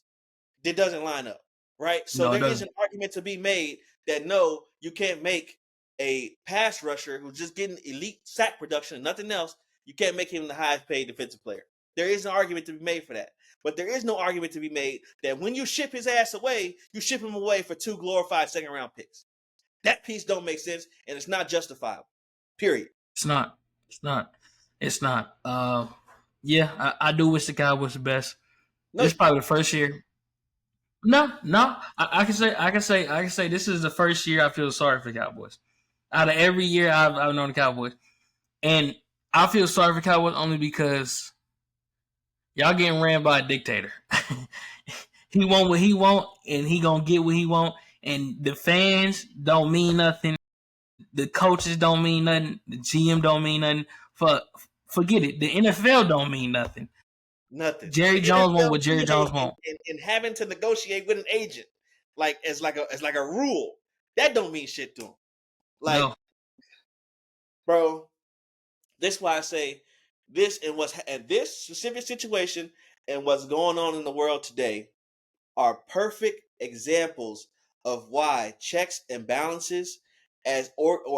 it doesn't line up, right? So there is an argument to be made that no, you can't make a pass rusher who's just getting elite sack production and nothing else. You can't make him the highest paid defensive player. There is an argument to be made for that. But there is no argument to be made that when you ship his ass away, you ship him away for 2 glorified second-round picks. That piece don't make sense, and it's not justifiable. Period. It's not. Yeah, I do wish the Cowboys the best. No, this is probably the first year. No. I can say this is the first year I feel sorry for the Cowboys. Out of every year I've known the Cowboys. And I feel sorry for the Cowboys only because y'all getting ran by a dictator. He want what he want, and he gonna get what he want. And the fans don't mean nothing. The coaches don't mean nothing. The GM don't mean nothing. Forget it. The NFL don't mean nothing. Nothing. Jerry The Jones won't NFL what Jerry Jones won't. and having to negotiate with an agent, like as like a rule, that don't mean shit to him. Like, No. bro, this is why I say this and this specific situation and what's going on in the world today are perfect examples of why checks and balances as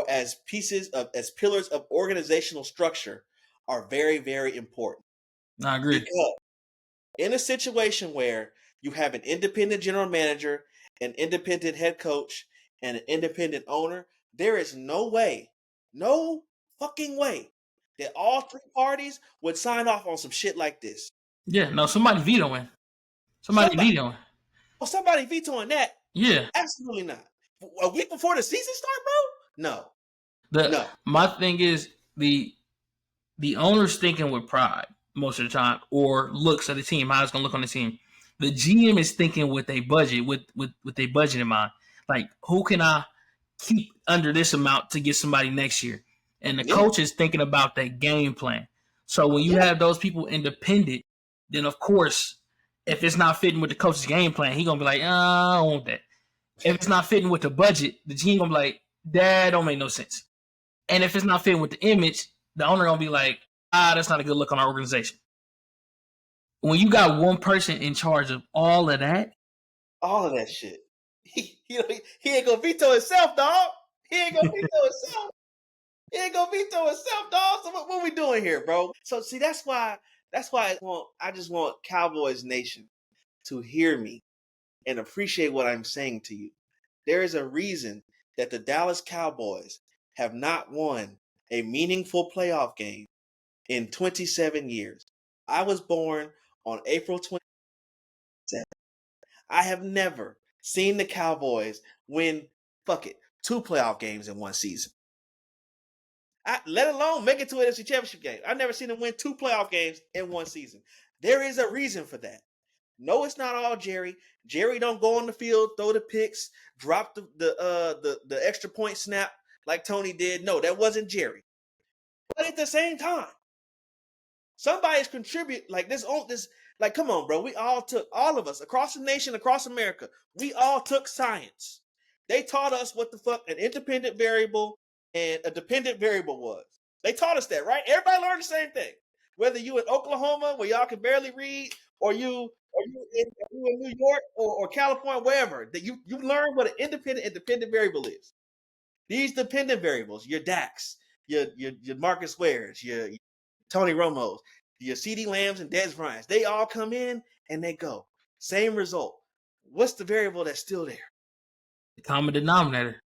as pillars of organizational structure are very, very important. I agree. Because in a situation where you have an independent general manager, an independent head coach, and an independent owner, there is no fucking way that all three parties would sign off on some shit like this. Yeah, no, somebody vetoing. Somebody vetoing. Oh, somebody vetoing that? Yeah. Absolutely not. A week before the season start, bro? No. My thing is the owner's thinking with pride most of the time, or looks at the team, how it's gonna look on the team. The GM is thinking with a budget, with a budget in mind. Like, who can I keep under this amount to get somebody next year? And the coach is thinking about that game plan. So when you have those people independent, then of course, if it's not fitting with the coach's game plan, he gonna be like, I don't want that. If it's not fitting with the budget, the GM gonna be like, that don't make no sense. And if it's not fitting with the image, the owner gonna be like, that's not a good look on our organization. When you got one person in charge of all of that shit, he ain't gonna veto himself, dog. He ain't gonna veto himself, dog. So what we doing here, bro? So see, that's why I just want Cowboys Nation to hear me and appreciate what I'm saying to you. There is a reason that the Dallas Cowboys have not won a meaningful playoff game in 27 years. I was born on April 27th. I have never seen the Cowboys win, 2 playoff games in one season. Let alone make it to an NFC Championship game. I've never seen them win 2 playoff games in one season. There is a reason for that. No, it's not all Jerry. Jerry don't go on the field, throw the picks, drop the extra point snap like Tony did. No, that wasn't Jerry. But at the same time, somebody's contribute like this. Like, come on, bro. All of us across the nation, across America, we all took science. They taught us what the fuck an independent variable and a dependent variable was. They taught us that, right? Everybody learned the same thing. Whether you in Oklahoma where y'all can barely read, or you in New York or California, wherever, that you learn what an independent variable is. These dependent variables, your Dax, your Marcus Wares, your Tony Romos, your CeeDee Lambs and Dez Bryants, they all come in and they go. Same result. What's the variable that's still there? The common denominator.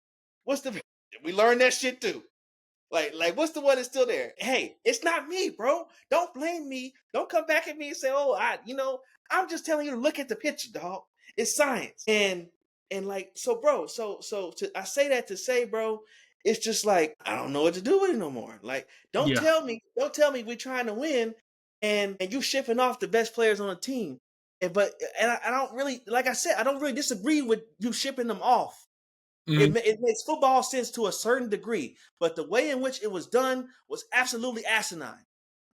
We learned that shit too. Like what's the one that's still there? Hey, it's not me, bro. Don't blame me. Don't come back at me and say, I'm just telling you to look at the picture, dog. It's science. And like, so bro, I say that to say, bro, it's just like, I don't know what to do with it no more. Like, don't tell me we're trying to win and you shipping off the best players on the team. I don't really, like I said, I don't really disagree with you shipping them off. Mm-hmm. It makes football sense to a certain degree, but the way in which it was done was absolutely asinine.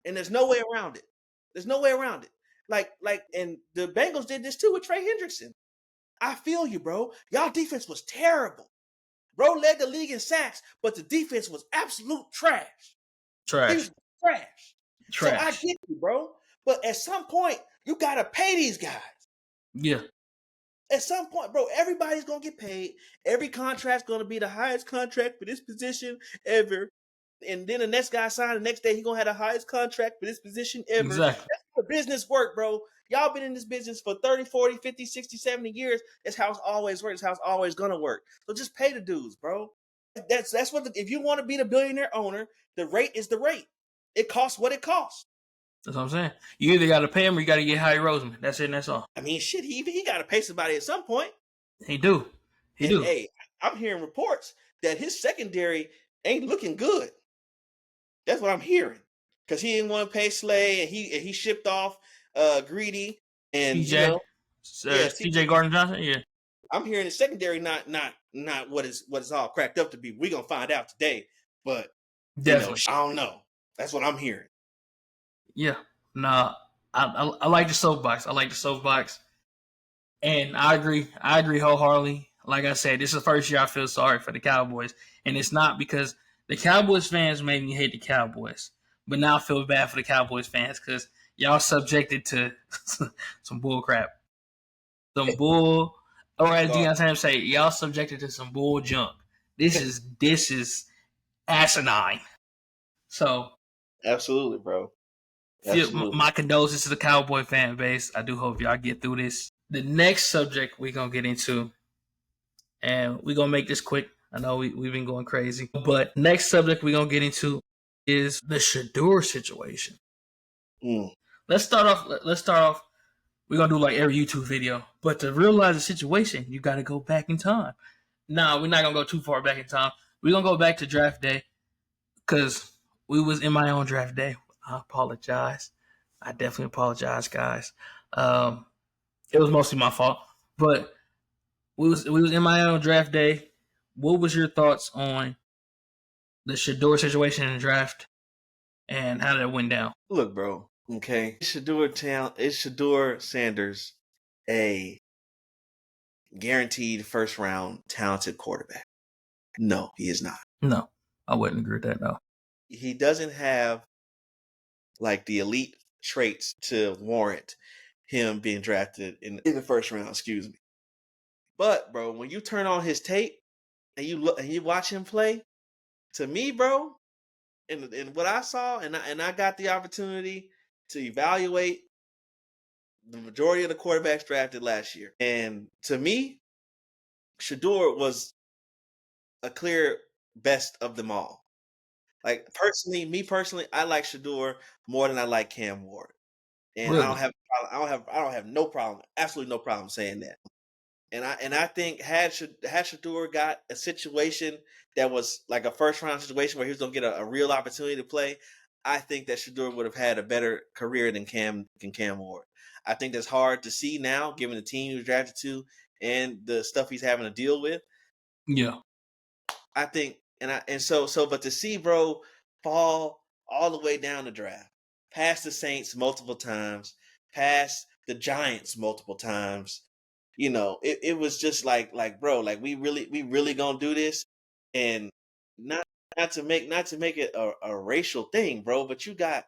And there's no way around it. Like, and the Bengals did this too with Trey Hendrickson. I feel you, bro. Y'all defense was terrible. Bro led the league in sacks, but the defense was absolute trash. Trash. So I get you, bro. But at some point, you got to pay these guys. Yeah. At some point, bro, everybody's going to get paid. Every contract's going to be the highest contract for this position ever. And then the next guy signed, the next day, he's going to have the highest contract for this position ever. Exactly. That's how the business work, bro. Y'all been in this business for 30, 40, 50, 60, 70 years. That's how it's always worked. That's how it's always going to work. So just pay the dudes, bro. That's what, if you want to be the billionaire owner, the rate is the rate. It costs what it costs. That's what I'm saying. You either got to pay him or you got to get Howie Roseman. That's it and that's all. I mean, shit, he got to pay somebody at some point. He do. Hey, I'm hearing reports that his secondary ain't looking good. That's what I'm hearing. Because he didn't want to pay Slay and he shipped off Greedy and TJ Gardner Johnson. Yeah. I'm hearing the secondary not what it's all cracked up to be. We're gonna find out today, but Definitely. I don't know. That's what I'm hearing. Yeah. Nah. I like the soapbox. I like the soapbox. And I agree. I agree wholeheartedly. Like I said, this is the first year I feel sorry for the Cowboys. And it's not because the Cowboys fans made me hate the Cowboys. But now I feel bad for the Cowboys fans because y'all subjected to some bull crap. Some bull, or as Deion Sanders say, y'all subjected to some bull junk. This is asinine. So, Absolutely, bro. Absolutely. my condolences to the Cowboy fan base. I do hope y'all get through this. The next subject we're going to get into, and we're going to make this quick. I know we've been going crazy. But next subject we're going to get into is the Shador situation. Let's start off. We're going to do like every YouTube video. But to realize the situation, you got to go back in time. Nah, we're not going to go too far back in time. We're going to go back to draft day because we was in my own draft day. I apologize. I definitely apologize, guys. It was mostly my fault. But we was in my own draft day. What was your thoughts on the Shador situation in the draft and how that went down? Look, bro. Okay, is Shador Sanders a guaranteed first round talented quarterback? No, he is not. No, I wouldn't agree with that. No, he doesn't have like the elite traits to warrant him being drafted in the first round. Excuse me. But bro, when you turn on his tape and you watch him play, to me, bro, and what I saw, and I got the opportunity to evaluate the majority of the quarterbacks drafted last year, and to me, Shador was a clear best of them all. Like me personally, I like Shador more than I like Cam Ward, and really? I don't have no problem, absolutely no problem saying that. And I think had Shador got a situation that was like a first round situation where he was gonna get a real opportunity to play, I think that Shador would have had a better career than Cam Ward. I think that's hard to see now, given the team he was drafted to and the stuff he's having to deal with. Yeah. I think, but to see bro fall all the way down the draft, past the Saints multiple times, past the Giants multiple times, it was just like bro, like we really gonna do this, and not to make it a racial thing, bro, but you got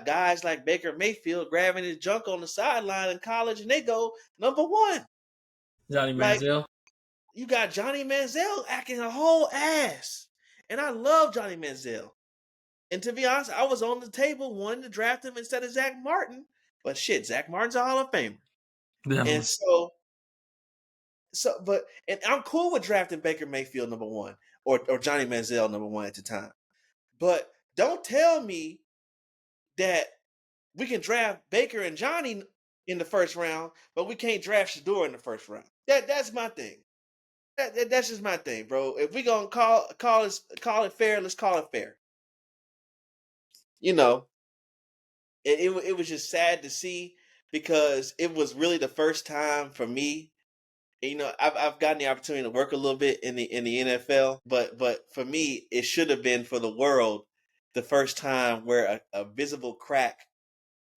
guys like Baker Mayfield grabbing his junk on the sideline in college, and they go number one. Johnny Manziel. You got Johnny Manziel acting a whole ass. And I love Johnny Manziel. And to be honest, I was on the table wanting to draft him instead of Zach Martin. But shit, Zach Martin's a Hall of Famer. Definitely. And I'm cool with drafting Baker Mayfield number one or Johnny Manziel number one at the time. But don't tell me that we can draft Baker and Johnny in the first round, but we can't draft Shador in the first round. That's my thing. That's just my thing, bro. If we gonna call it fair, let's call it fair. It was just sad to see because it was really the first time for me. I've gotten the opportunity to work a little bit in the NFL, but for me, it should have been for the world the first time where a visible crack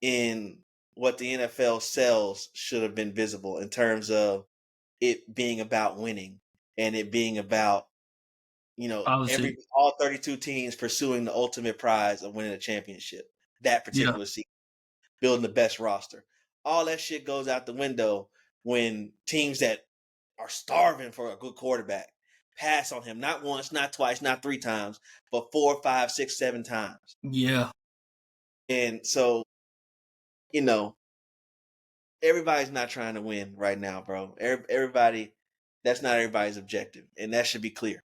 in what the NFL sells should have been visible in terms of it being about winning. And it being about, all 32 teams pursuing the ultimate prize of winning a championship that particular season, building the best roster. All that shit goes out the window when teams that are starving for a good quarterback pass on him, not once, not twice, not three times, but 4, 5, 6, 7 times. Yeah. And so, everybody's not trying to win right now, bro. Everybody. That's not everybody's objective, and that should be clear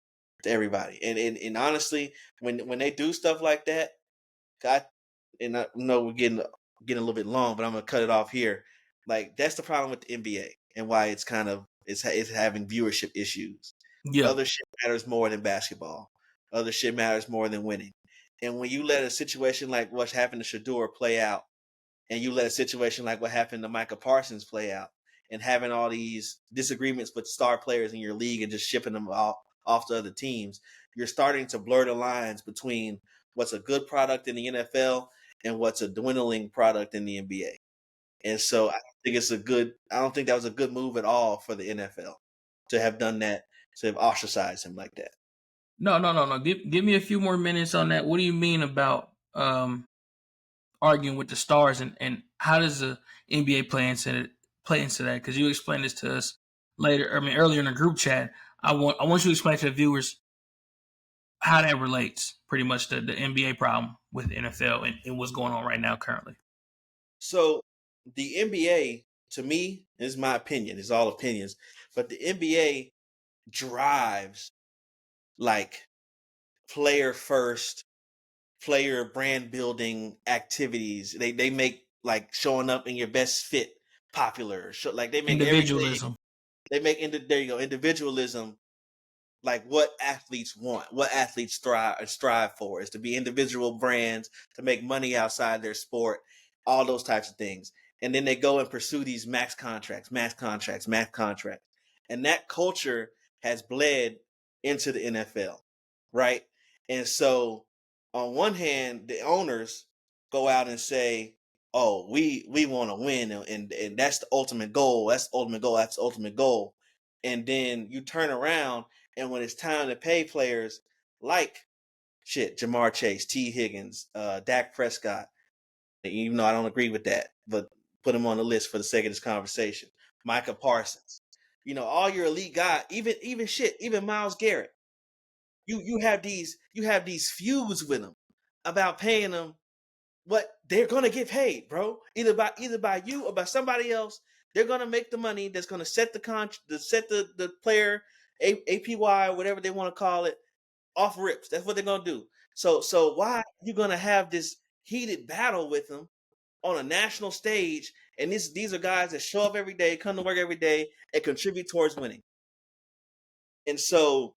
to everybody. And honestly, when they do stuff like that, I know we're getting a little bit long, but I'm gonna cut it off here. Like that's the problem with the NBA and why it's having viewership issues. Yeah. Other shit matters more than basketball. Other shit matters more than winning. And when you let a situation like what's happened to Shador play out, and you let a situation like what happened to Micah Parsons play out, and having all these disagreements with star players in your league and just shipping them off to other teams, you're starting to blur the lines between what's a good product in the NFL and what's a dwindling product in the NBA. And so I don't think that was a good move at all for the NFL to have done that, to have ostracized him like that. No. Give me a few more minutes on that. What do you mean about arguing with the stars, and how does the NBA play into that? Because you explained this to us earlier in the group chat. I want you to explain to the viewers how that relates pretty much to the NBA problem with the NFL and what's going on right now currently. So the NBA, to me, is my opinion. It's all opinions, but the NBA drives like player first, player brand building activities. They make like showing up in your best fit popular. Like they make individualism. Individualism. Like what athletes want, what athletes strive for is to be individual brands, to make money outside their sport, all those types of things. And then they go and pursue these max contracts. And that culture has bled into the NFL, right? And so on one hand, the owners go out and say, oh, we want to win, and that's the ultimate goal. That's the ultimate goal. And then you turn around, and when it's time to pay players like Jamar Chase, T. Higgins, Dak Prescott, even though I don't agree with that, but put him on the list for the sake of this conversation. Micah Parsons, all your elite guys, even Myles Garrett. You have these feuds with them about paying them what they're gonna get paid, bro. Either by you or by somebody else. They're gonna make the money that's gonna set the player APY, whatever they want to call it, off rips. That's what they're gonna do. So why are you gonna have this heated battle with them on a national stage? And these are guys that show up every day, come to work every day, and contribute towards winning. And so,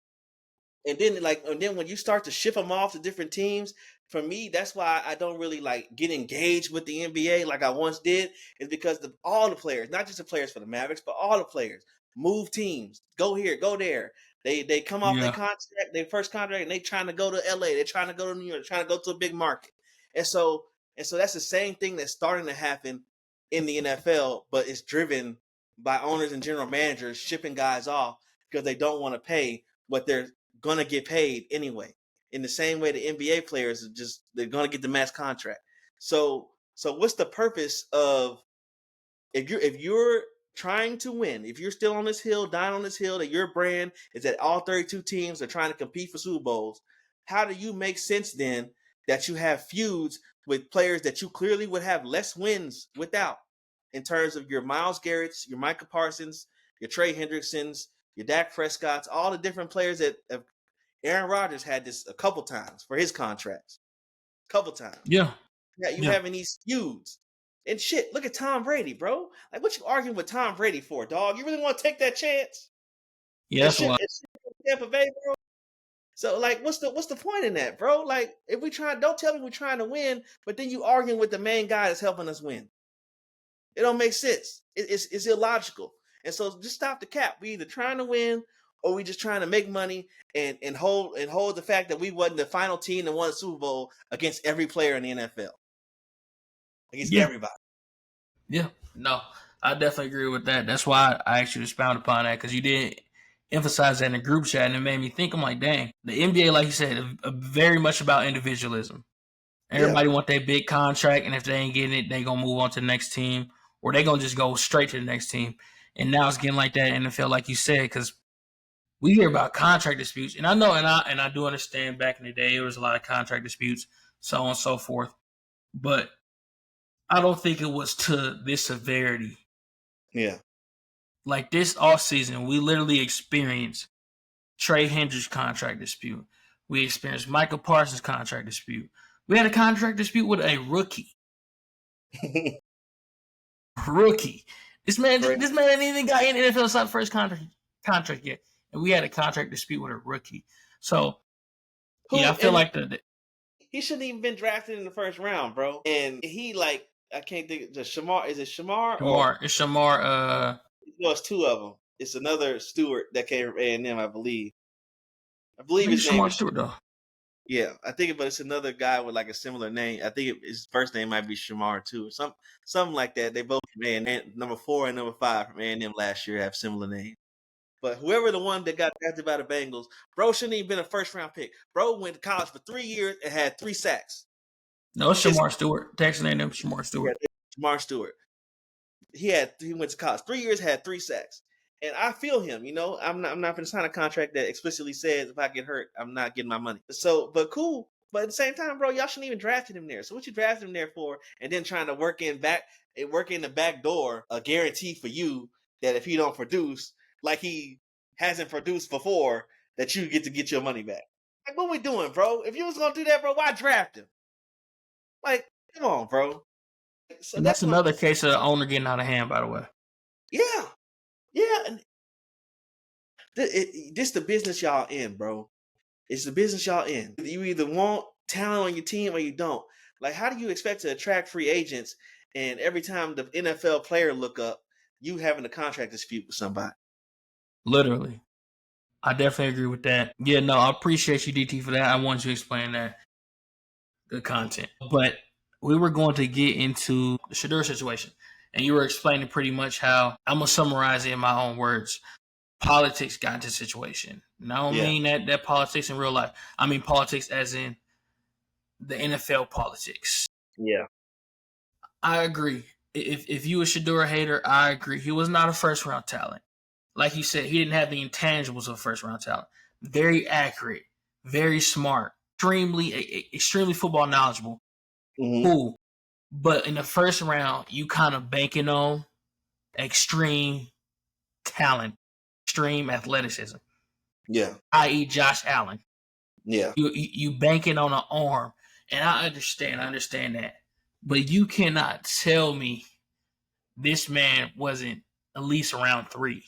and then when you start to ship them off to different teams, for me, that's why I don't really get engaged with the NBA like I once did, is because all the players, not just the players for the Mavericks, but all the players move teams, go here, go there. They come off their first contract, and they trying to go to LA, they're trying to go to New York, trying to go to a big market. And so that's the same thing that's starting to happen in the NFL, but it's driven by owners and general managers shipping guys off because they don't want to pay what they're going to get paid anyway. In the same way the NBA players are they're going to get the max contract. So what's the purpose of, if you're trying to win, if you're still on this hill, dying on this hill, that your brand is that all 32 teams are trying to compete for Super Bowls, how do you make sense then that you have feuds with players that you clearly would have less wins without, in terms of your Myles Garrett's, your Micah Parsons, your Trey Hendricksons, your Dak Prescott's, all the different players that have. Aaron Rodgers had this a couple times for his contracts. Couple times. Yeah. Having these feuds. And shit, look at Tom Brady, bro. Like, what you arguing with Tom Brady for, dog? You really want to take that chance? Yeah, that's why. Tampa Bay, bro. So, what's the point in that, bro? Like, if don't tell me we're trying to win, but then you arguing with the main guy that's helping us win. It don't make sense. It's illogical. And so just stop the cap. We either trying to win, or we just trying to make money and hold the fact that we wasn't the final team that won the Super Bowl against every player in the NFL. Against everybody. Yeah. No, I definitely agree with that. That's why I actually expound upon that, because you didn't emphasize that in the group chat, and it made me think. I'm like, dang, the NBA, like you said, is very much about individualism. Everybody want their big contract, and if they ain't getting it, they going to move on to the next team, or they going to just go straight to the next team. And now it's getting like that in the NFL, like you said, because we hear about contract disputes, and I know, and I do understand back in the day there was a lot of contract disputes, so on and so forth. But I don't think it was to this severity. Yeah. Like this offseason, we literally experienced Trey Hendricks contract dispute. We experienced Micah Parsons contract dispute. We had a contract dispute with a rookie. This man ain't even got in the NFL first contract yet. And we had a contract dispute with a rookie. So, I feel like he shouldn't even been drafted in the first round, bro. And he I can't think, Shamar, is it Shamar? It's Shamar. No, it's two of them. It's another Stewart that came from A&M, I believe. I I believe think his name Shamar is. Stewart though. Yeah, I think, but it's another guy with like a similar name. I think his first name might be Shamar too, or something like that. They both from A&M. Number 4 and number 5 from A&M last year have similar names. But whoever the one that got drafted by the Bengals, bro shouldn't even been a first round pick. Bro went to college for 3 years and had 3 sacks. No, it's His Shamar Stewart. Texas A&M Shamar yeah, Stewart. Shamar Stewart. He went to college 3 years, had 3 sacks. And I feel him, I'm not going to sign a contract that explicitly says if I get hurt, I'm not getting my money. So, but cool. But at the same time, bro, y'all shouldn't even drafted him there. So what you drafted him there for? And then trying to work in the back door a guarantee for you that if he don't produce like he hasn't produced before, that you get to get your money back. Like, what we doing, bro? If you was gonna do that, bro, why draft him? Like, come on, bro. So And that's what. another case of the owner getting out of hand, by the way. Yeah, and this the business y'all in, bro. It's the business y'all in. You either want talent on your team or you don't. Like, how do you expect to attract free agents and every time the NFL player look up, you having a contract dispute with somebody? Literally. I definitely agree with that. Yeah, no, I appreciate you, DT, for that. I wanted you to explain that. Good content. But we were going to get into the Shedeur situation. And you were explaining pretty much how, I'm going to summarize it in my own words. Politics got into the situation. And I don't mean that politics in real life. I mean politics as in the NFL politics. Yeah. I agree. If you a Shedeur hater, I agree. He was not a first round talent. Like you said, he didn't have the intangibles of a first round talent. Very accurate, very smart, extremely football knowledgeable. Mm-hmm. Cool. But in the first round, you kind of banking on extreme talent, extreme athleticism. Yeah. I.e. Josh Allen. Yeah. You banking on an arm. And I understand that. But you cannot tell me this man wasn't at least round 3.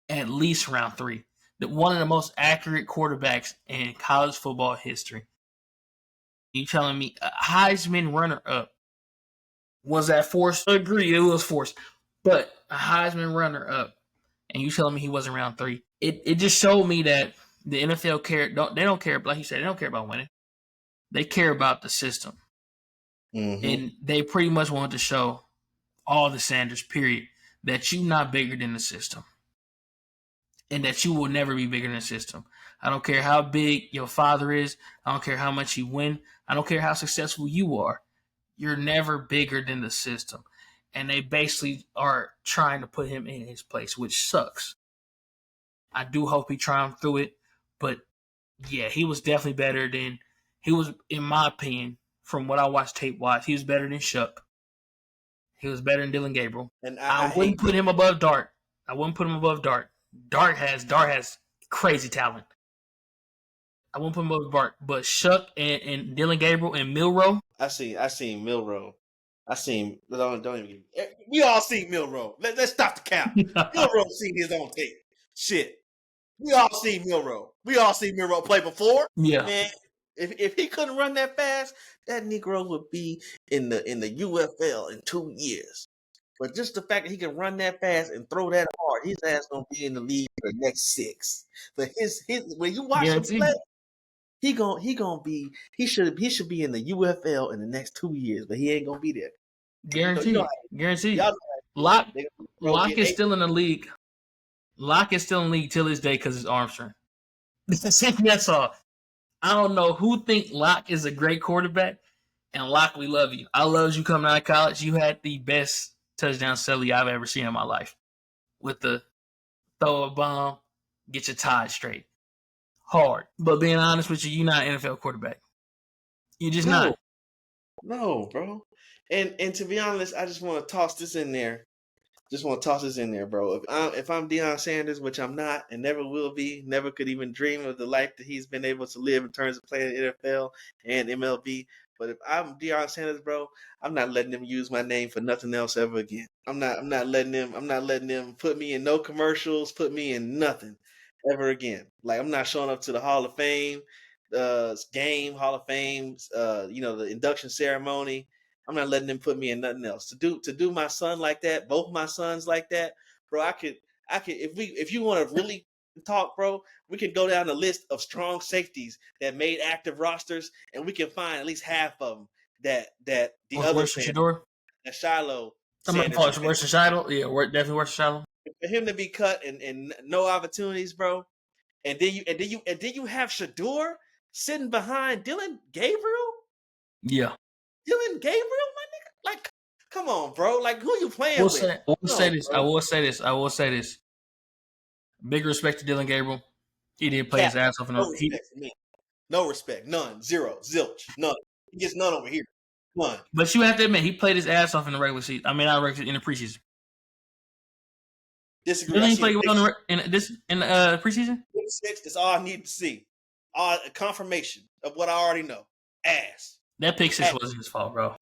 At least round 3. One of the most accurate quarterbacks in college football history. You telling me a Heisman runner-up, was that forced? I agree, it was forced. But a Heisman runner-up, and you telling me he wasn't round 3. It just showed me that the NFL they don't care, like you said, they don't care about winning. They care about the system. Mm-hmm. And they pretty much want to show all the Sanders, period, that you're not bigger than the system. And that you will never be bigger than the system. I don't care how big your father is. I don't care how much you win. I don't care how successful you are. You're never bigger than the system. And they basically are trying to put him in his place, which sucks. I do hope he triumphed through it. But, yeah, he was definitely better than... He was, in my opinion, from what I watched tape-wise, he was better than Shuck. He was better than Dylan Gabriel. And I wouldn't put him above Dart. Dart has crazy talent. I won't put him above Dart, but Shuck and Dylan Gabriel and Milroe. I seen Milroe. Don't even. We all seen Milroe. Let's stop the count. Milroe seen his own tape. Shit. We all seen Milroe. Play before. Yeah. Man, if he couldn't run that fast, that Negro would be in the UFL in 2 years. But just the fact that he can run that fast and throw that hard, his ass gonna be in the league for the next 6. But his when you watch him play, he should be in the UFL in the next 2 years, but he ain't gonna be there. Guaranteed. Lock is still in the league. Lock is still in the league till this day because his arm strength. That's all. I don't know who think Lock is a great quarterback. And Lock, we love you. I loved you coming out of college. You had the best touchdown celly I've ever seen in my life. With the throw a bomb, get your tie straight. Hard. But being honest with you, you're not an NFL quarterback. You're just not. No, bro. And to be honest, I just want to toss this in there. Bro. If I'm Deion Sanders, which I'm not and never will be, never could even dream of the life that he's been able to live in terms of playing NFL and MLB. But if I'm Deion Sanders, bro, I'm not letting them use my name for nothing else ever again. I'm not letting them put me in no commercials, put me in nothing ever again. Like, I'm not showing up to the Hall of Fame Hall of Fame, the induction ceremony. I'm not letting them put me in nothing else. To do my son like that, both my sons like that, bro, I could if you want to really talk, bro, we can go down the list of strong safeties that made active rosters, and we can find at least half of them that the other Worse than fans, Shador? that Shiloh I'm Sanders, worse than Shiloh? Yeah, definitely worse than Shiloh. for him to be cut and no opportunities, bro. And then you have Shador sitting behind Dylan Gabriel. Yeah. Dylan Gabriel, my nigga. Like, come on, bro. Like, who you playing with? I will say this. Big respect to Dylan Gabriel. He did play his ass off. No respect for me. No respect. None. Zero. Zilch. None. He gets none over here. None. But you have to admit, he played his ass off in the regular season. I mean, not regular in the preseason. Disagree. Didn't he play well in the preseason? 6. That's all I need to see. Confirmation of what I already know. Ass. That pick six wasn't his fault, bro.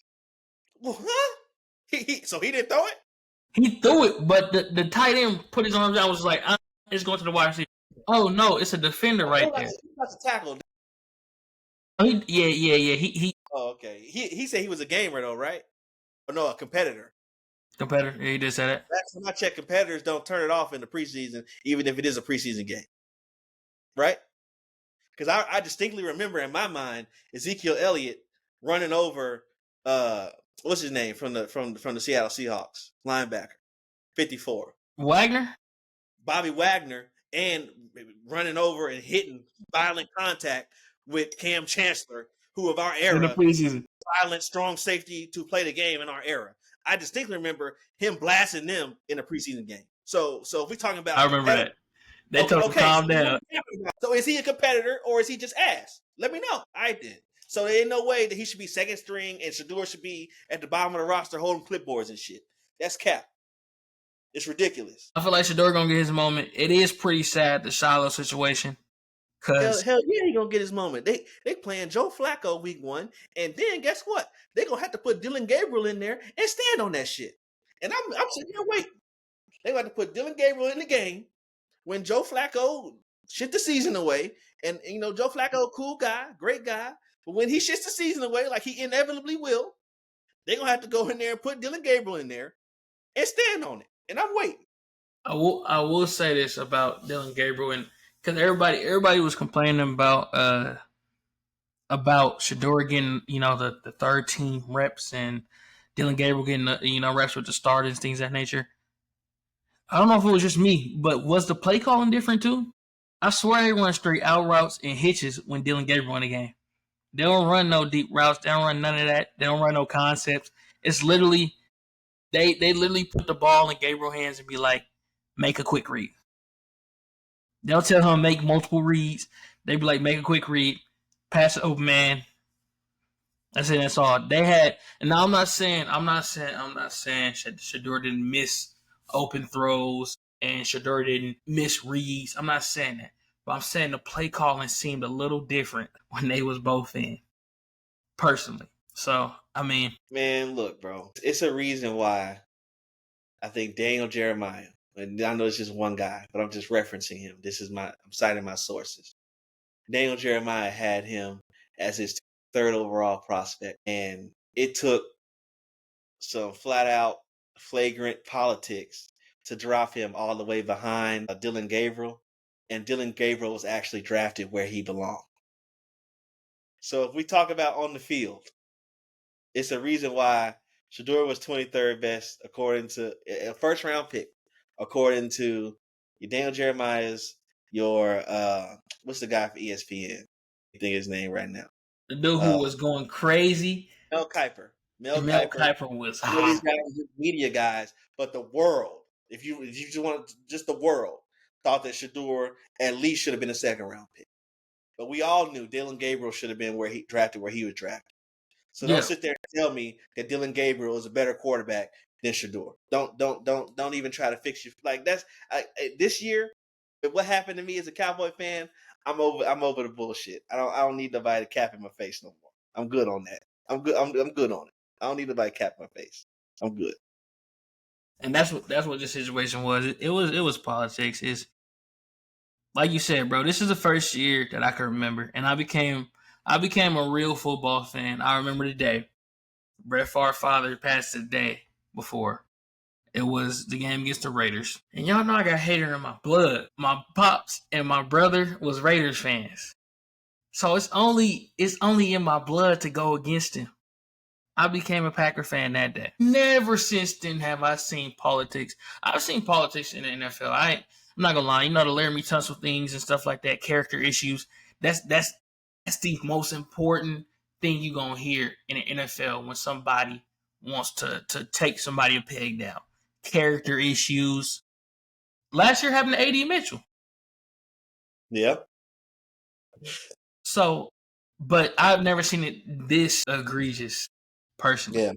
Well, huh? So he didn't throw it? He threw it, but the tight end put his arms down. Was like, it's going to the wide receiver. Oh no, it's a defender right there. He got to tackle. Oh, yeah. He. Oh, okay. He said he was a gamer though, right? Or no, a competitor. Competitor. Yeah, he did say that. Last time I checked, competitors don't turn it off in the preseason, even if it is a preseason game. Right? Because I distinctly remember in my mind Ezekiel Elliott running over what's his name from the Seattle Seahawks, linebacker, 54. Wagner? Bobby Wagner, and running over and hitting violent contact with Cam Chancellor, who of our era, in the preseason, violent, strong safety to play the game in our era. I distinctly remember him blasting them in a preseason game. So if we're talking about, I remember that. They told him calm down. So is he a competitor or is he just ass? Let me know. I did. So there ain't no way that he should be second string and Shador should be at the bottom of the roster holding clipboards and shit. That's cap. It's ridiculous. I feel like Shador gonna get his moment. It is pretty sad, the Shiloh situation. Hell yeah, he gonna get his moment. They playing Joe Flacco week 1, and then guess what? They gonna have to put Dylan Gabriel in there and stand on that shit. And I'm sitting here waiting. They gonna have to put Dylan Gabriel in the game when Joe Flacco shit the season away. And you know, Joe Flacco, cool guy, great guy. But when he shits the season away, like he inevitably will, they gonna have to go in there and put Dylan Gabriel in there and stand on it. And I'm waiting. I will say this about Dylan Gabriel, and because everybody was complaining about Shador getting, the third team reps and Dylan Gabriel getting reps with the starters, things of that nature. I don't know if it was just me, but was the play calling different too? I swear they run straight out routes and hitches when Dylan Gabriel in the game. They don't run no deep routes. They don't run none of that. They don't run no concepts. It's literally they literally put the ball in Gabriel's hands and be like, make a quick read. They'll tell him make multiple reads. They be like, make a quick read, pass it open man. That's it. That's all they had. And now I'm not saying Shador didn't miss open throws and Shador didn't miss reads. I'm not saying that, but I'm saying the play calling seemed a little different when they was both in. Personally, so I mean, man, look, bro, it's a reason why I think Daniel Jeremiah. And I know it's just one guy, but I'm just referencing him. I'm citing my sources. Daniel Jeremiah had him as his third overall prospect, and it took some flat out flagrant politics to drop him all the way behind Dylan Gabriel, and Dylan Gabriel was actually drafted where he belonged. So if we talk about on the field, it's a reason why Shador was 23rd best according to a first round pick. According to Daniel Jeremiah's, what's the guy for ESPN? I think his name right now. The dude who was going crazy. Mel Kiper. Mel Kiper was hot. These guys are just media guys, but the world, if you just want just the world, thought that Shador at least should have been a second round pick. But we all knew Dylan Gabriel should have been where he was drafted. So don't sit there and tell me that Dylan Gabriel is a better quarterback than Shador. Don't even try to fix you. Like this year, what happened to me as a Cowboy fan, I'm over the bullshit. I don't need nobody to cap in my face no more. I'm good on that. I'm good on it. I don't need nobody to cap my face. I'm good. And that's what the situation was. It was politics. Is like you said, bro. This is the first year that I can remember, and I became a real football fan. I remember the day Brett Favre's father passed the day before, It was the game against the Raiders. And y'all know I got hater in my blood. My pops and my brother was Raiders fans. So it's only in my blood to go against him. I became a Packer fan that day. Never since then have I seen politics. I've seen politics in the NFL. I'm not gonna lie. You know, the Laramie Tunsil things and stuff like that, character issues. That's the most important thing you gonna hear in the NFL when somebody wants to take somebody a peg down. Character issues. Last year happened to A.D. Mitchell. Yep. So, but I've never seen it this egregious, personally. Yeah.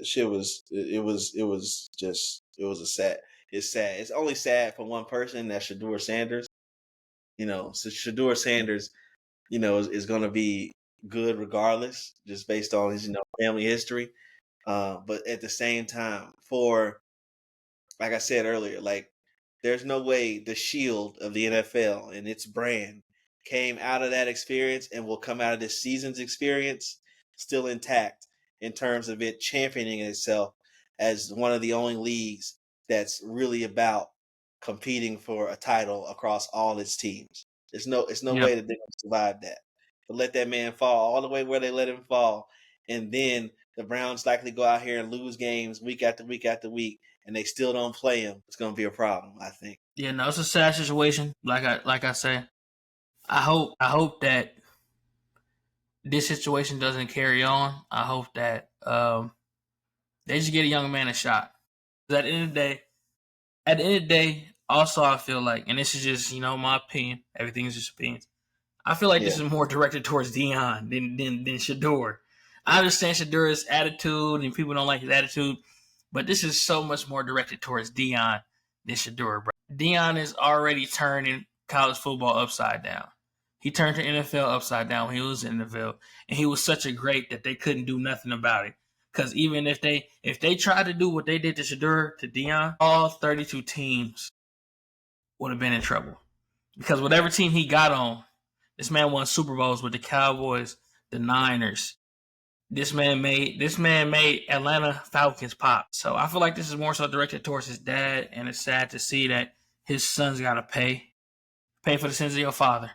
Shit was a sad. It's sad. It's only sad for one person, that's Shedeur Sanders. You know, so Shedeur Sanders, you know, is going to be good regardless, just based on his, you know, family history. But at the same time, like I said earlier, like there's no way the shield of the NFL and its brand came out of that experience and will come out of this season's experience still intact in terms of it championing itself as one of the only leagues that's really about competing for a title across all its teams. It's no way that they're going to survive that. But let that man fall all the way where they let him fall, and then the Browns likely go out here and lose games week after week after week, and they still don't play him. It's going to be a problem, I think. Yeah, no, it's a sad situation. Like I say, I hope that this situation doesn't carry on. I hope that they just get a young man a shot. At the end of the day, also I feel like, and this is just, you know, my opinion. Everything's just opinions. I feel like this is more directed towards Dion than Shedeur. I understand Shedeur's attitude and people don't like his attitude, but this is so much more directed towards Dion than Shedeur, bro. Dion is already turning college football upside down. He turned the NFL upside down when he was in the NFL, and he was such a great that they couldn't do nothing about it. Because even if they tried to do what they did to Shedeur, to Dion, all 32 teams would have been in trouble. Because whatever team he got on, this man won Super Bowls with the Cowboys, the Niners. This man made Atlanta Falcons pop. So I feel like this is more so directed towards his dad, and it's sad to see that his son's got to pay for the sins of your father.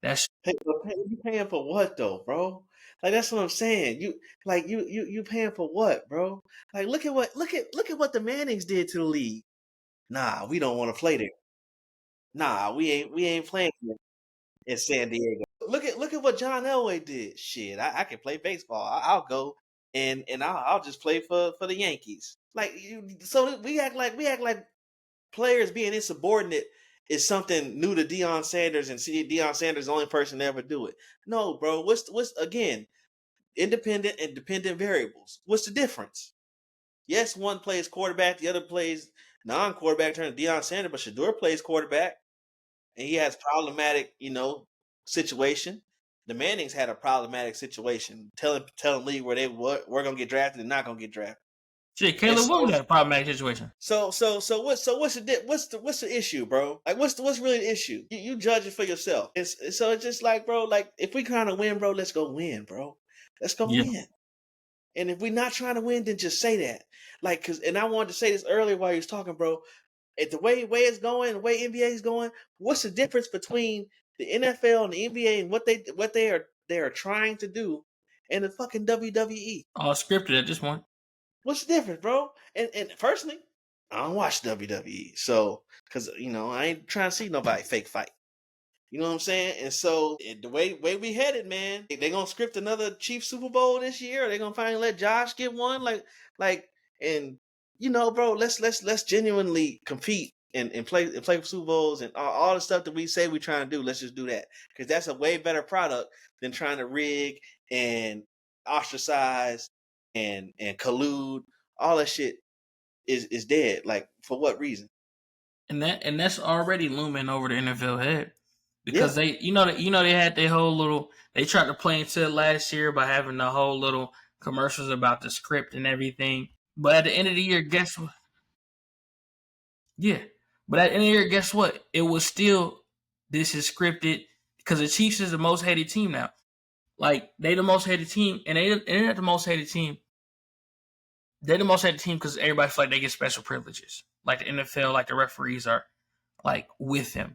That's You paying for what though, bro? Like that's what I'm saying. You paying for what, bro? Like look at what the Mannings did to the league. Nah, we don't want to play there. Nah, we ain't playing in San Diego. Look at what John Elway did. Shit, I can play baseball. I'll go and I'll just play for the Yankees. Like so we act like players being insubordinate is something new to Deion Sanders, and see Deion Sanders the only person to ever do it. No, bro. What's again? Independent and dependent variables. What's the difference? Yes, one plays quarterback, the other plays non-quarterback. Turns Deion Sanders, but Shedeur plays quarterback, and he has problematic, you know, situation. The Mannings had a problematic situation, telling league where we're gonna get drafted and not gonna get drafted. shit. Caleb Williams had a problematic situation. What's the issue, bro? Like what's really the issue? You judge it for yourself. So it's just like, bro, like if we trying to win, bro, let's go win, bro. Let's go win. And if we're not trying to win, then just say that. Like, and I wanted to say this earlier while he was talking, bro. At the way it's going, the way NBA is going, what's the difference between the NFL and the NBA and what they are trying to do and the fucking WWE? All scripted at this point. What's the difference, bro? And personally, I don't watch WWE, so because you know I ain't trying to see nobody fake fight. You know what I'm saying? And so the way we headed, man, they gonna script another Chiefs Super Bowl this year. Or they gonna finally let Josh get one, and you know, bro, let's genuinely compete and play for Super Bowls and all the stuff that we say we trying to do. Let's just do that, because that's a way better product than trying to rig and ostracize and collude. All that shit is dead. Like, for what reason? And that's already looming over the NFL head. Because they had their whole little, they tried to play into it last year by having the whole little commercials about the script and everything. But at the end of the year, guess what? Yeah. But at the end of the year, guess what? It was still, this is scripted, because the Chiefs is the most hated team now. Like, they the most hated team, and they're not the most hated team they're the most hated team because everybody feel like they get special privileges. Like the NFL, like the referees are like with them.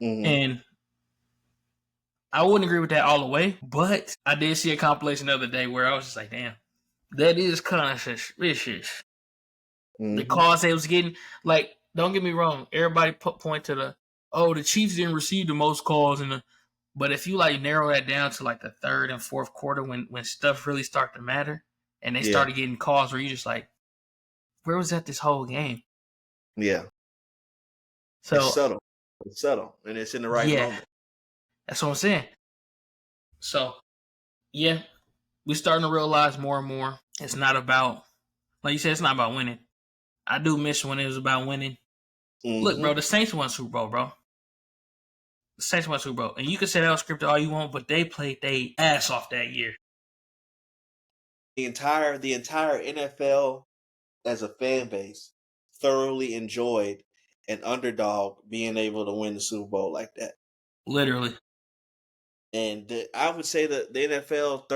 Mhm. And I wouldn't agree with that all the way, but I did see a compilation the other day where I was just like, damn, that is kind of suspicious. The Mhm. calls they was getting, like, don't get me wrong, everybody point to the Chiefs didn't receive the most calls but if you like narrow that down to like the third and fourth quarter when stuff really start to matter and they Yeah. started getting calls where you just like, where was that this whole game? Yeah. So It's subtle. It's subtle, and it's in the right yeah, moment. that's what I'm saying. So yeah, we're starting to realize more and more it's not about, like you said, it's not about winning. I do miss when it was about winning. Look, bro, the Saints won Super Bowl, bro. The Saints won Super Bowl. And you can say that was scripted all you want, but they played their ass off that year. The entire NFL as a fan base thoroughly enjoyed an underdog being able to win the Super Bowl like that. Literally. And I would say that the NFL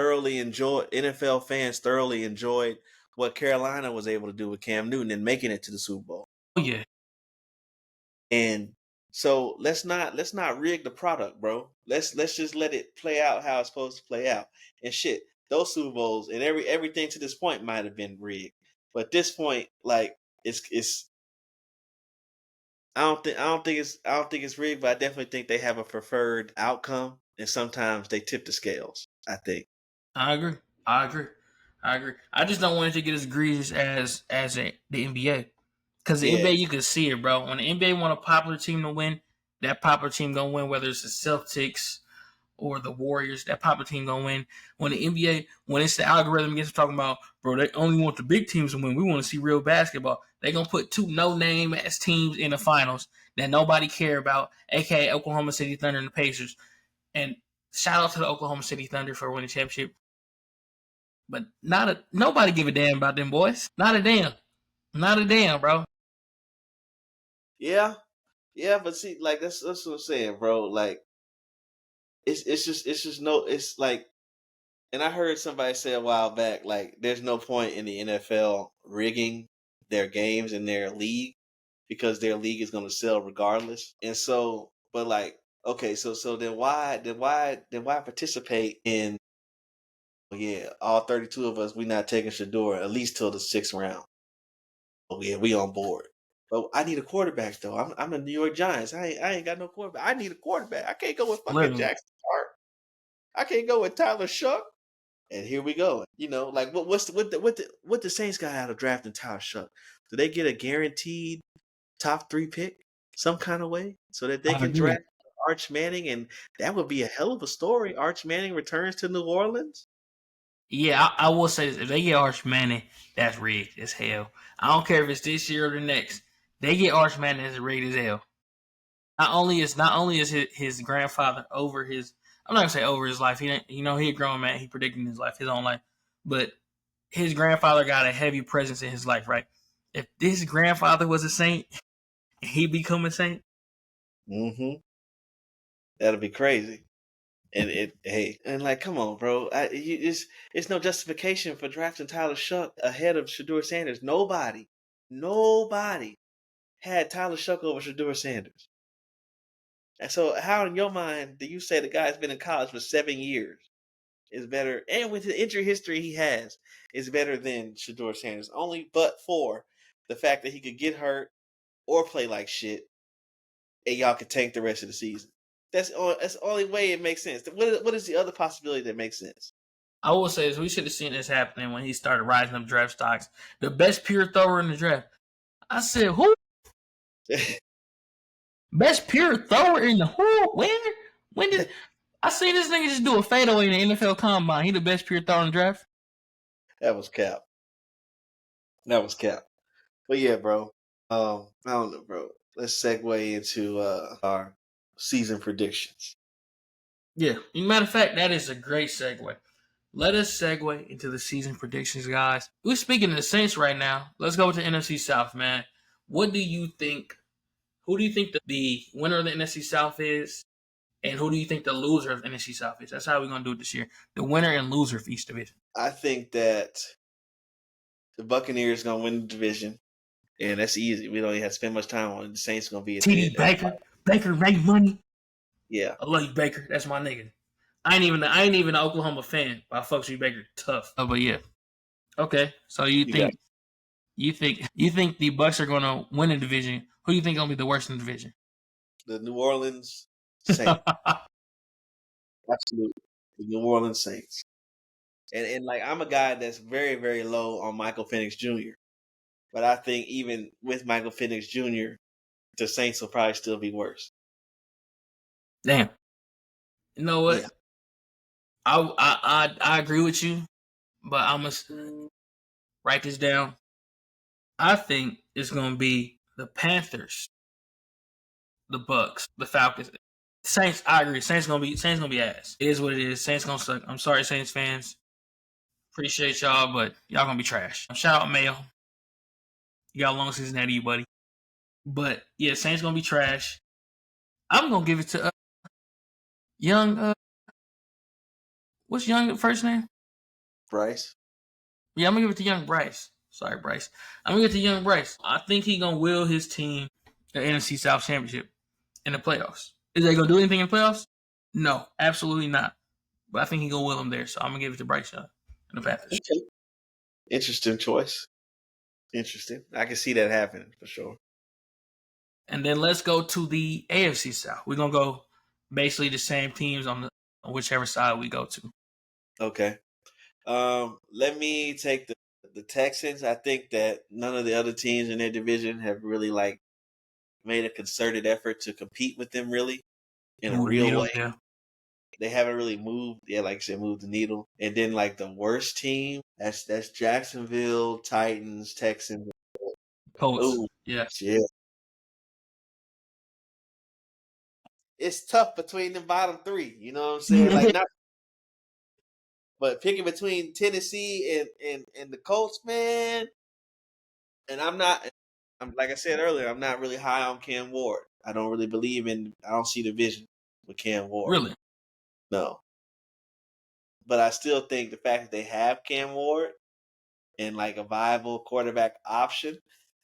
fans thoroughly enjoyed what Carolina was able to do with Cam Newton and making it to the Super Bowl. Oh, yeah. And so let's not rig the product, bro. Let's just let it play out how it's supposed to play out. And shit, those Super Bowls and everything to this point might have been rigged. But at this point, like it's I don't think it's rigged, but I definitely think they have a preferred outcome, and sometimes they tip the scales. I think. I agree. I just don't want it to get as egregious as the NBA. Because the NBA, you can see it, bro. When the NBA want a popular team to win, that popular team gonna win, whether it's the Celtics or the Warriors, that popular team gonna win. When the NBA, when it's the algorithm gets talking about, bro, they only want the big teams to win. We want to see real basketball. They gonna put two no-name ass teams in the finals that nobody care about, aka Oklahoma City Thunder and the Pacers. And shout out to the Oklahoma City Thunder for winning the championship. But nobody give a damn about them boys. Not a damn, bro. Yeah, but see, like that's what I'm saying, bro. Like it's just no, it's like, and I heard somebody say a while back, like there's no point in the NFL rigging their games in their league because their league is going to sell regardless. And so, but like, okay, so then why participate in? Yeah, all 32 of us, we not taking Shador at least till the 6th round. Oh yeah, we on board. But I need a quarterback though. I'm the New York Giants. I ain't got no quarterback. I need a quarterback. I can't go with fucking Literally. Jackson Dart. I can't go with Tyler Shuck. And here we go. You know, like what the Saints got out of drafting Tyler Shuck? Do they get a guaranteed top 3 pick some kind of way so that they can draft Arch Manning? And that would be a hell of a story. Arch Manning returns to New Orleans. Yeah, I will say this. If they get Arch Manning, that's rigged as hell. I don't care if it's this year or the next. They get Arch Manning, it's rigged as hell. Not only is his grandfather over his, I'm not gonna say over his life. He a grown man. He predicting his life, his own life. But his grandfather got a heavy presence in his life, right? If this grandfather was a saint, he become a saint. Mm-hmm. That'll be crazy. And like, come on, bro. It's no justification for drafting Tyler Shuck ahead of Shador Sanders. Nobody had Tyler Shuck over Shador Sanders. And so, how in your mind do you say the guy's been in college for 7 years is better, and with the injury history he has, is better than Shador Sanders? Only but for the fact that he could get hurt or play like shit, and y'all could tank the rest of the season. That's the only way it makes sense. What is the other possibility that makes sense? I will say this: we should have seen this happening when he started rising up draft stocks. The best pure thrower in the draft. I said, who? Best pure thrower in the who? When did I seen this nigga just do a fadeaway in the NFL Combine? He the best pure thrower in the draft. That was cap. But yeah, bro. I don't know, bro. Let's segue into our season predictions. Yeah. Matter of fact, that is a great segue. Let us segue into the season predictions, guys. We're speaking of the Saints right now. Let's go with the NFC South, man. What do you think? Who do you think the winner of the NFC South is? And who do you think the loser of the NFC South is? That's how we're going to do it this year. The winner and loser of each division. I think that The Buccaneers gonna win the division, and that's easy. We don't even have to spend much time on it. The Saints gonna be at the TD Baker make money. Yeah. I love you, Baker. That's my nigga. I ain't even an Oklahoma fan, but I fucks with Baker tough. Oh, but yeah. Okay, so you think the Bucks are gonna win the division? Who do you think gonna be the worst in the division? The New Orleans Saints. Absolutely. The New Orleans Saints. And like I'm a guy that's very, very low on Michael Penix Jr. But I think even with Michael Penix Jr., the Saints will probably still be worse. Damn. You know what? Yeah. I agree with you, but I must write this down. I think it's gonna be the Panthers, the Bucks, the Falcons, Saints. I agree. Saints gonna be ass. It is what it is. Saints gonna suck. I'm sorry, Saints fans. Appreciate y'all, but y'all gonna be trash. Shout out Mayo. You got a long season ahead of you, buddy. But yeah, Saints gonna be trash. I'm gonna give it to young. What's young first name? Bryce. Yeah, I'm gonna give it to young Bryce. Sorry, Bryce. I'm gonna give it to young Bryce. I think he gonna will his team the NFC South Championship in the playoffs. Is they gonna do anything in the playoffs? No, absolutely not. But I think he gonna will them there. So I'm gonna give it to Bryce Young and the Panthers. Okay. Interesting choice. Interesting. I can see that happening for sure. And then let's go to the AFC South. We're gonna go basically the same teams on whichever side we go to. Okay. Let me take the Texans. I think that none of the other teams in their division have really like made a concerted effort to compete with them really in a real way. Yeah. They haven't really moved. Yeah, like I said, moved the needle. And then like the worst team, that's Jacksonville, Titans, Texans. Colts. Ooh, Yeah. yeah. It's tough between the bottom three. You know what I'm saying? Like not, but picking between Tennessee and the Colts, man. And I'm like I said earlier, I'm not really high on Cam Ward. I don't really believe I don't see the vision with Cam Ward. Really? No. But I still think the fact that they have Cam Ward and like a viable quarterback option,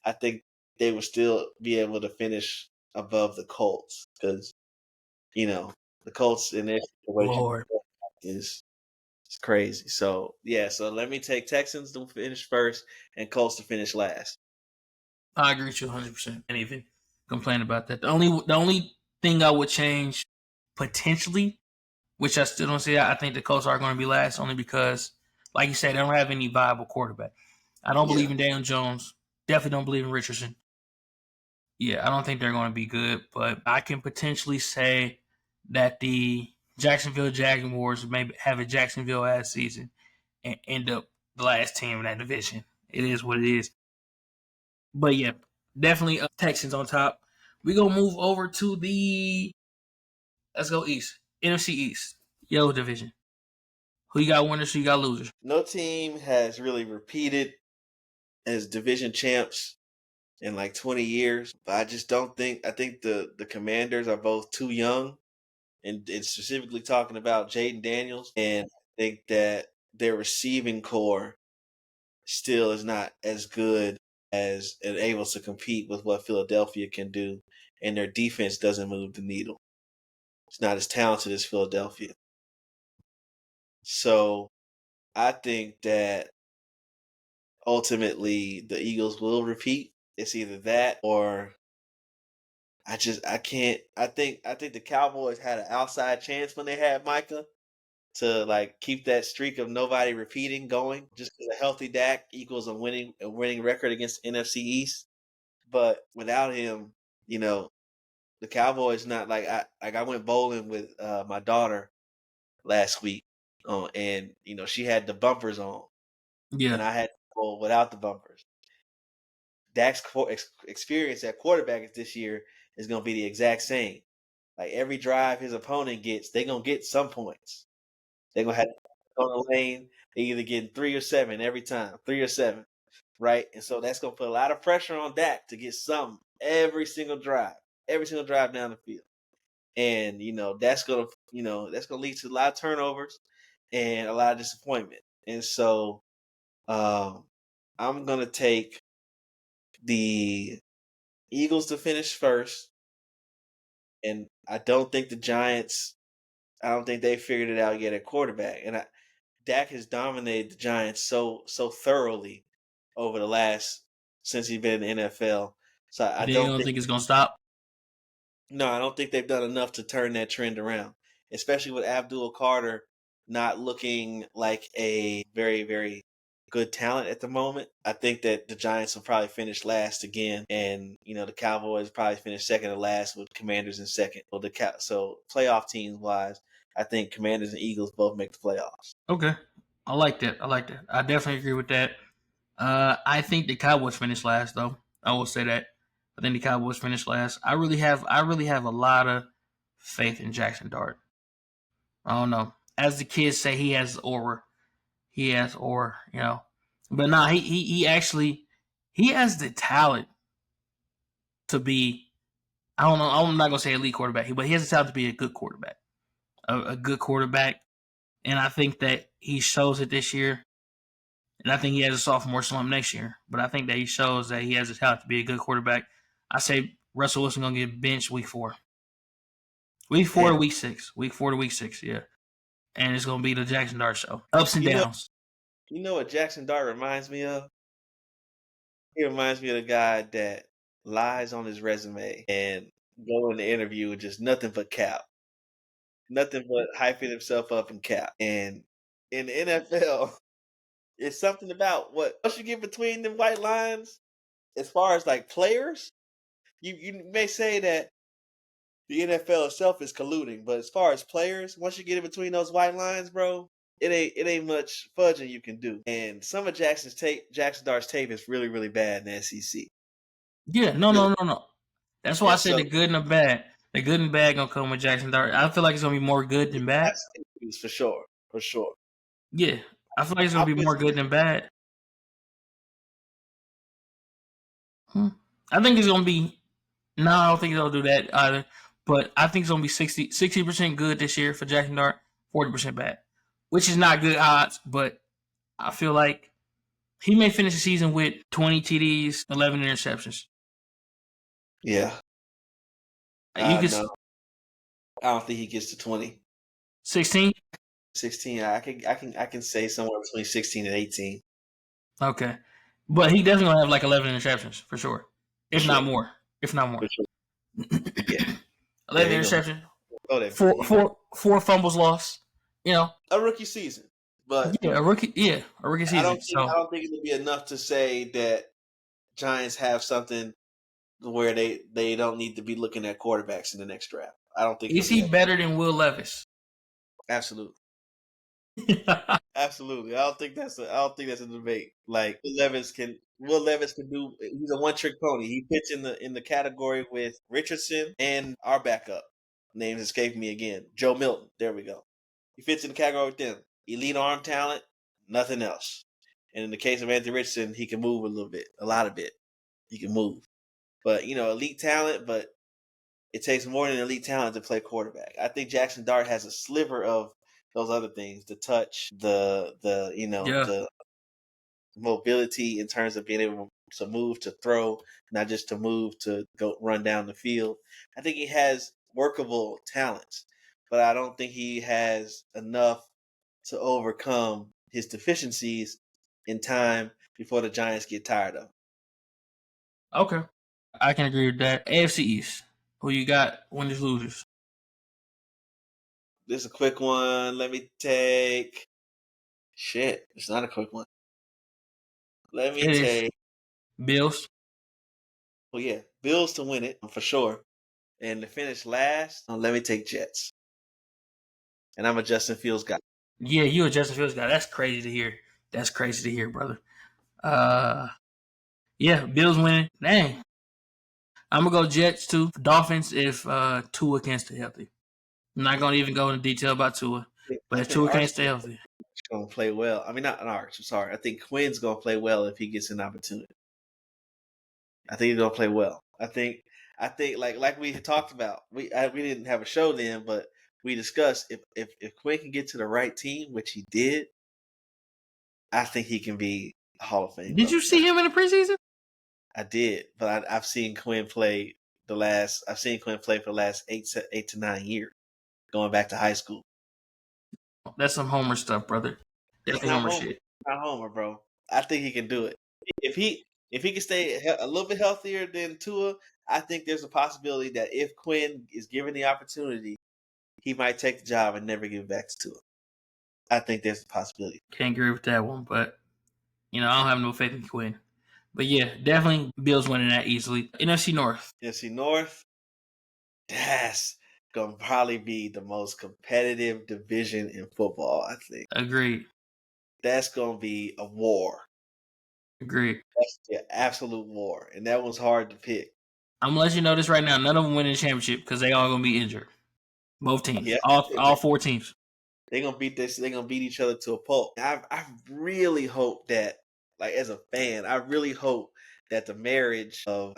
I think they will still be able to finish above the Colts because, the Colts in their situation Lord. is crazy. So, yeah, so let me take Texans to finish first and Colts to finish last. I agree with you 100%. Can't even complain about that. The only thing I would change potentially, which I still don't see, I think the Colts are going to be last only because, like you said, they don't have any viable quarterback. I don't believe in Daniel Jones. Definitely don't believe in Richardson. Yeah, I don't think they're going to be good, but I can potentially say that the Jacksonville Jaguars maybe have a Jacksonville-ass season and end up the last team in that division. It is what it is. But yeah, definitely Texans on top. We gonna move over to let's go East. NFC East. Yellow division. Who you got winners, who you got losers? No team has really repeated as division champs in like 20 years. But I just don't think, I think the Commanders are both too young, and specifically talking about Jaden Daniels. And I think that their receiving core still is not as good as and able to compete with what Philadelphia can do. And their defense doesn't move the needle. It's not as talented as Philadelphia. So I think that ultimately the Eagles will repeat. It's either that or I can't. I think the Cowboys had an outside chance when they had Micah to like keep that streak of nobody repeating going. Just because a healthy Dak equals a winning record against NFC East. But without him, the Cowboys not like I went bowling with my daughter last week, and she had the bumpers on, Yeah. and I had to bowl without the bumpers. Dak's experience at quarterback this year is going to be the exact same. Like every drive his opponent gets, they're going to get some points. They're going to have on the lane. They either get 3 or 7 every time, 3 or 7, right? And so that's going to put a lot of pressure on Dak to get some every single drive down the field. And that's going to lead to a lot of turnovers and a lot of disappointment. And so I'm gonna take the Eagles to finish first, and I don't think the Giants. I don't think they figured it out yet at quarterback. And Dak has dominated the Giants so thoroughly over the last since he's been in the NFL. So I Do you don't don't think think it's gonna stop? no, I don't think they've done enough to turn that trend around, especially with Abdul Carter not looking like a very, very good talent at the moment. I think that the Giants will probably finish last again, and the Cowboys probably finish second to last with Commanders in second. So playoff teams wise, I think Commanders and Eagles both make the playoffs. Okay, I like that. I definitely agree with that. I think the Cowboys finished last, though. I will say that. I think the Cowboys finished last. I really have a lot of faith in Jackson Dart. I don't know. As the kids say, he has aura. He has aura, But nah, he actually he has the talent to be. I don't know. I'm not gonna say elite quarterback, but he has the talent to be a good quarterback. A good quarterback, and I think that he shows it this year. And I think he has a sophomore slump next year. But I think that he shows that he has the talent to be a good quarterback. I say Russell Wilson gonna get benched week 4. Week 4 to And week 6. Week 4 to week 6, yeah. And it's gonna be the Jackson Dart show. Ups and you know, downs. you know what Jackson Dart reminds me of? He reminds me of the guy that lies on his resume and go in the interview with just nothing but cap. Nothing but hyping himself up and cap. And in the NFL, it's something about once you get between them white lines, as far as like players, you may say that the NFL itself is colluding, but as far as players, once you get in between those white lines, bro, it ain't much fudging you can do. And some of Jackson Dart's tape is really, really bad in the SEC. Yeah, no, Really. no, no, no. That's why I And said so the good and the bad. The good and bad gonna come with Jackson Dart. I feel like it's gonna be more good than bad. that's issues for sure. For sure. Yeah, I feel like it's gonna I'm be more just good than bad. I think it's gonna be. No, I don't think they'll do that either. But I think it's gonna be 60% good this year for Jackson Dart, 40% bad, which is not good odds. But I feel like he may finish the season with 20 TDs, 11 interceptions. yeah. You can No. I don't think he gets to 20. 16. 16. I can say somewhere between 16 and 18. Okay, but he definitely gonna have like 11 interceptions for sure, if not Sure. more. If not more. For sure. Yeah. Yeah, 11 interceptions, go there. four fumbles lost. A rookie season. But Yeah, a rookie. Yeah, a rookie I season. don't think So I don't think it'll be enough to say that Giants have something where they don't need to be looking at quarterbacks in the next draft. I don't think it'll is be he that. better than Will Levis? Absolutely. Absolutely. I don't think that's a debate. Like Will Levis can do he's a one trick pony. He fits in the category with Richardson and our backup. Names escape me again. Joe Milton. There we go. He fits in the category with them. Elite arm talent, nothing else. And in the case of Anthony Richardson, he can move a lot of bit. He can move. But elite talent, but it takes more than elite talent to play quarterback. I think Jackson Dart has a sliver of those other things: the touch, Yeah. the mobility in terms of being able to move, to throw, not just to move to go run down the field. I think he has workable talents, but I don't think he has enough to overcome his deficiencies in time before the Giants get tired of him. Okay. I can agree with that. AFC East. Who you got? Winners, losers. This is a quick one. Let me take. Shit, it's not a quick one. Let me It is take. Bills. Well, yeah, Bills to win it for sure, and to finish last. Let me take Jets, and I'm a Justin Fields guy. Yeah, you a Justin Fields guy. That's crazy to hear. That's crazy to hear, brother. Yeah, Bills winning. Dang. I'm gonna go Jets too. Dolphins if Tua can't stay healthy. I'm not gonna even go into detail about Tua, but I if think Tua can't Arch's stay healthy, going to play well. I mean, not Arch. I'm sorry. I think Quinn's going to play well if he gets an opportunity. I think he's going to play well. I think like we had talked about. We didn't have a show then, but we discussed if Quinn can get to the right team, which he did. I think he can be Hall of Fame. Did you see him in the preseason? I did, but I've seen Quinn play for the last 8 to 9 years, going back to high school. That's some Homer stuff, brother. Definitely Homer shit. Not Homer, bro. I think he can do it. If he can stay a little bit healthier than Tua, I think there's a possibility that if Quinn is given the opportunity, he might take the job and never give it back to Tua. I think there's a possibility. Can't agree with that one, but I don't have no faith in Quinn. But yeah, definitely Bills winning that easily. NFC North. NFC North, that's gonna probably be the most competitive division in football, I think. Agreed. That's gonna be a war. Agreed. That's the absolute war. And that was hard to pick. I'm gonna let you know this right now. None of them winning the championship because they all gonna be injured. Both teams. Yeah. All 4 teams. They're gonna beat each other to a pulp. I really hope that, like, as a fan, I really hope that the marriage of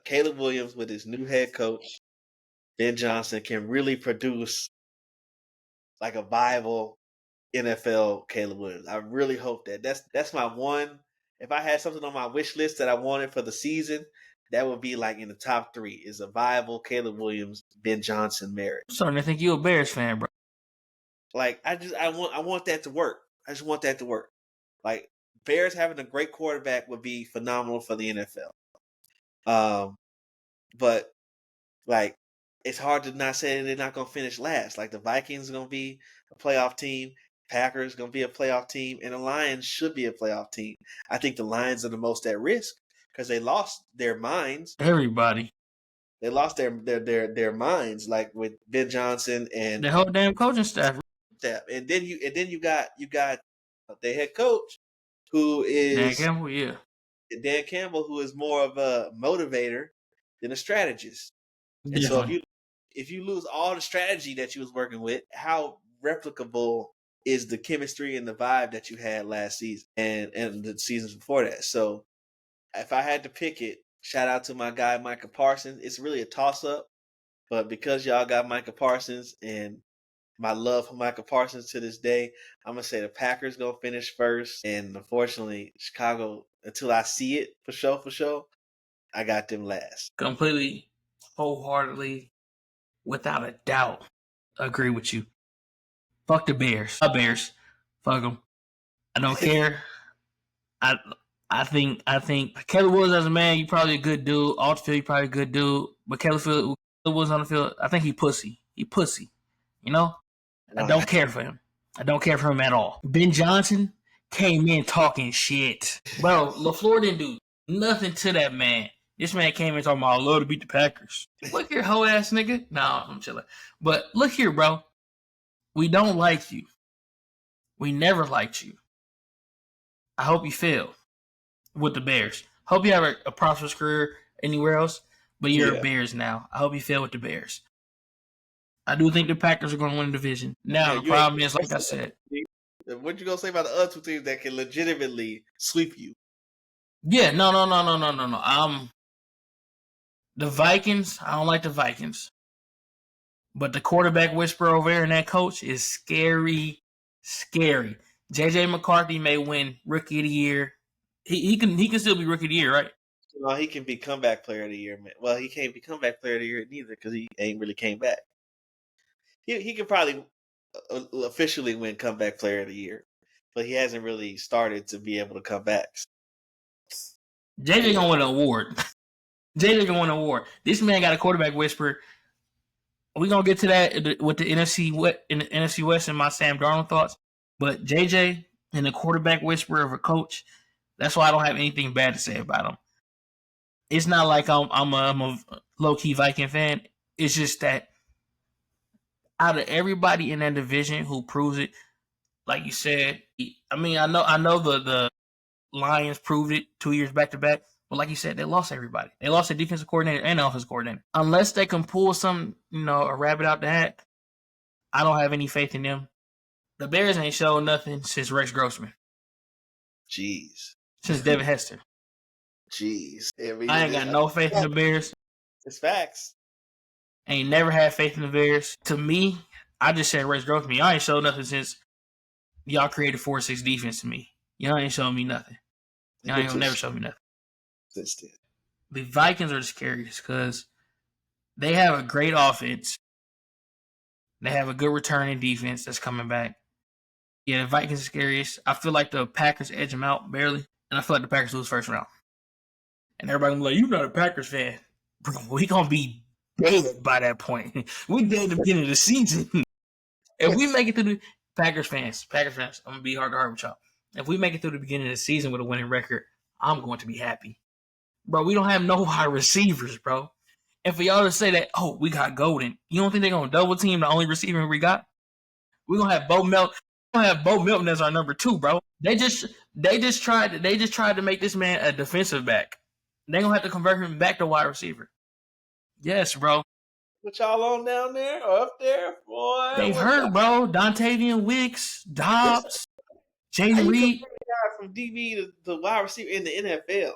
Caleb Williams with his new head coach, Ben Johnson, can really produce like a viable NFL Caleb Williams. I really hope that. That's my one. If I had something on my wish list that I wanted for the season, that would be like in the top 3 is a viable Caleb Williams Ben Johnson marriage. I'm starting to think you a Bears fan, bro. Like I want that to work. I just want that to work. Like Bears having a great quarterback would be phenomenal for the NFL. But like it's hard to not say they're not gonna finish last. Like the Vikings are gonna be a playoff team, Packers gonna be a playoff team, and the Lions should be a playoff team. I think the Lions are the most at risk because they lost their minds. Everybody. They lost their minds, like with Ben Johnson and the whole damn coaching staff. And then you got the head coach who is Dan Campbell, who is more of a motivator than a strategist. And so if you lose all the strategy that you was working with, how replicable is the chemistry and the vibe that you had last season and the seasons before that? So if I had to pick it, shout out to my guy Micah Parsons. It's really a toss up, but because y'all got Micah Parsons and my love for Micah Parsons to this day, I'm gonna say the Packers gonna finish first, and unfortunately, Chicago, until I see it for sure, I got them last. Completely, wholeheartedly, without a doubt, agree with you. Fuck the Bears. Bears. Fuck them. I don't care. I think Caleb Williams as a man, you probably a good dude. Off the field, you probably a good dude. But Caleb Williams on the field, I think he pussy. I don't care for him. I don't care for him at all. Ben Johnson came in talking shit. Bro, LaFleur didn't do nothing to that man. This man came in talking about, I love to beat the Packers. Look here, hoe ass nigga. Nah, I'm chilling. But look here, bro. We don't like you. We never liked you. I hope you fail with the Bears. Hope you have a prosperous career anywhere else, but you're a Bears now. I hope you fail with the Bears. I do think the Packers are going to win the division. Now, the problem is, like I said. What you going to say about the other 2 teams that can legitimately sweep you? Yeah, no. The Vikings, I don't like the Vikings. But the quarterback whisperer over there and that coach is scary. J.J. McCarthy may win Rookie of the Year. He can still be Rookie of the Year, right? No, he can be Comeback Player of the Year, man. Well, he can't be Comeback Player of the Year neither because he ain't really came back. He could probably officially win Comeback Player of the Year, but he hasn't really started to be able to come back. JJ gonna win an award. This man got a quarterback whisperer. We're gonna get to that with the NFC West and my Sam Darnold thoughts. But JJ and the quarterback whisperer of a coach, that's why I don't have anything bad to say about him. It's not like I'm a low-key Viking fan. It's just that out of everybody in that division who proves it, like you said, I know the Lions proved it 2 years back to back, but like you said, they lost everybody. They lost their defensive coordinator and offensive coordinator. Unless they can pull some, a rabbit out the hat, I don't have any faith in them. The Bears ain't shown nothing since Rex Grossman. Jeez. Since Devin Hester. Jeez. I ain't got no faith in the Bears. It's facts. Ain't never had faith in the Bears. To me, I just said Rex Grossman. Y'all ain't showed nothing since y'all created 4-6 defense to me. Y'all ain't showing me nothing. Y'all ain't gonna never show me nothing. Since then. The Vikings are the scariest because they have a great offense. They have a good returning defense that's coming back. Yeah, the Vikings are scariest. I feel like the Packers edge them out barely, and I feel like the Packers lose first round. And everybody gonna be like, "You're not a Packers fan, bro. We gonna be dead by that point. We dead at the beginning of the season. If we make it through the Packers fans, I'm gonna be hard to hard with y'all. If we make it through the beginning of the season with a winning record, I'm going to be happy, bro. We don't have no wide receivers, bro. And for y'all to say that, oh, we got Golden, you don't think they're gonna double team the only receiver we got? We're gonna have Bo Melton. We're gonna have Bo Melton as our number 2, bro. They just tried to make this man a defensive back. They gonna have to convert him back to wide receiver. Yes, bro. What y'all on down there or up there, boy? They hurt, bro. Dontavian Wicks, Dobbs, Jaden Reed. From DB to wide receiver in the NFL.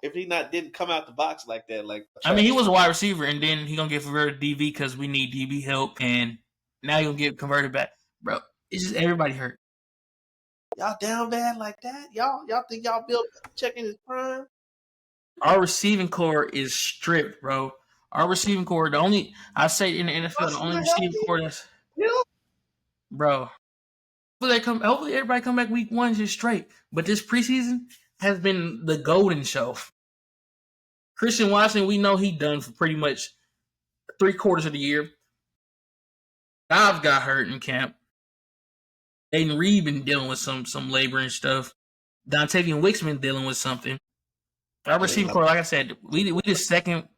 If he didn't come out the box like that, I mean, he was a wide receiver, and then he gonna get converted to DB because we need DB help, and now he gonna get converted back, bro. It's just everybody hurt. Y'all down bad like that? Y'all think y'all built checking his prime? Our receiving core is stripped, bro. Our receiving core, the only I say in the NFL, the only receiving core that's bro. Hopefully everybody come back week 1 just straight. But this preseason has been the golden show. Christian Watson, we know he done for pretty much 3/4 of the year. Dobbs got hurt in camp. Aiden Reed been dealing with some labor and stuff. Dontavian Wicks been dealing with something. Our receiving core, like I said, we the second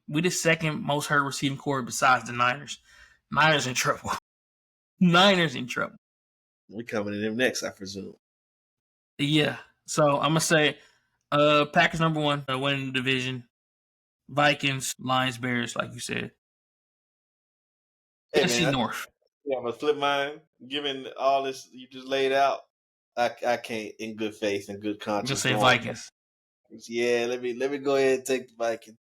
most hurt receiving core besides the Niners. Niners in trouble. We coming to them next, I presume. Yeah. So I'm gonna say Packers number 1, winning the division. Vikings, Lions, Bears, like you said. Hey, NFC North. Yeah, I'm gonna flip mine. Given all this you just laid out, I can't, in good faith and good conscience. Just say Vikings. Yeah, let me go ahead and take the Vikings.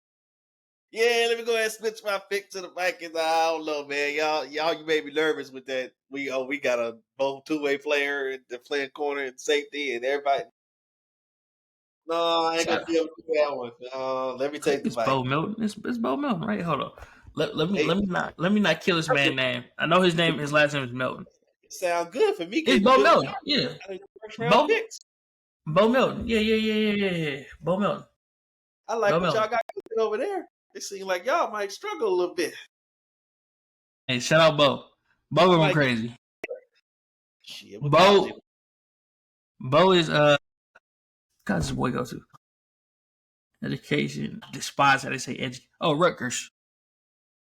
Yeah, let me go ahead and switch my pick to the Vikings. I don't know, man. Y'all, you made me nervous with that. We got a both two-way player and the playing corner and safety and everybody. No, I ain't gonna be able to do that one. Let me take the Vikings. Bo Melton. It's Bo Melton, right? Hold on. Let me not kill this man's name. I know his last name is Melton. It sounds good for me. It's Bo Melton. Yeah. Bo Melton. Yeah. Bo Melton. I like what y'all got over there. It seems like y'all might struggle a little bit. Hey, shout out Bo. Bo going crazy. Shit, Bo is God, this boy go to education. Despise how they say education. Oh, Rutgers.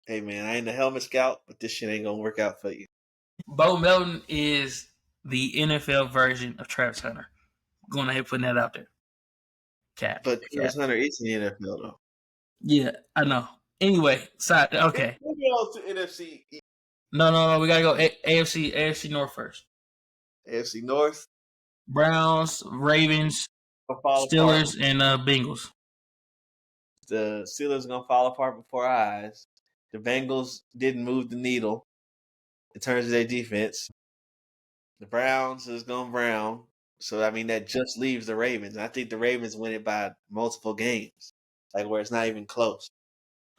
Hey man, I ain't a helmet scout, but this shit ain't gonna work out for you. Bo Melton is the NFL version of Travis Hunter. Going ahead putting that out there. But Travis Hunter is in the NFL though. Yeah, I know. Anyway, okay. We'll go to NFC. No. We gotta go AFC North first. AFC North. Browns, Ravens, Steelers, and Bengals. The Steelers are gonna fall apart before our eyes. The Bengals didn't move the needle in terms of their defense. The Browns is going brown. So, I mean, that just leaves the Ravens. And I think the Ravens win it by multiple games, like where it's not even close.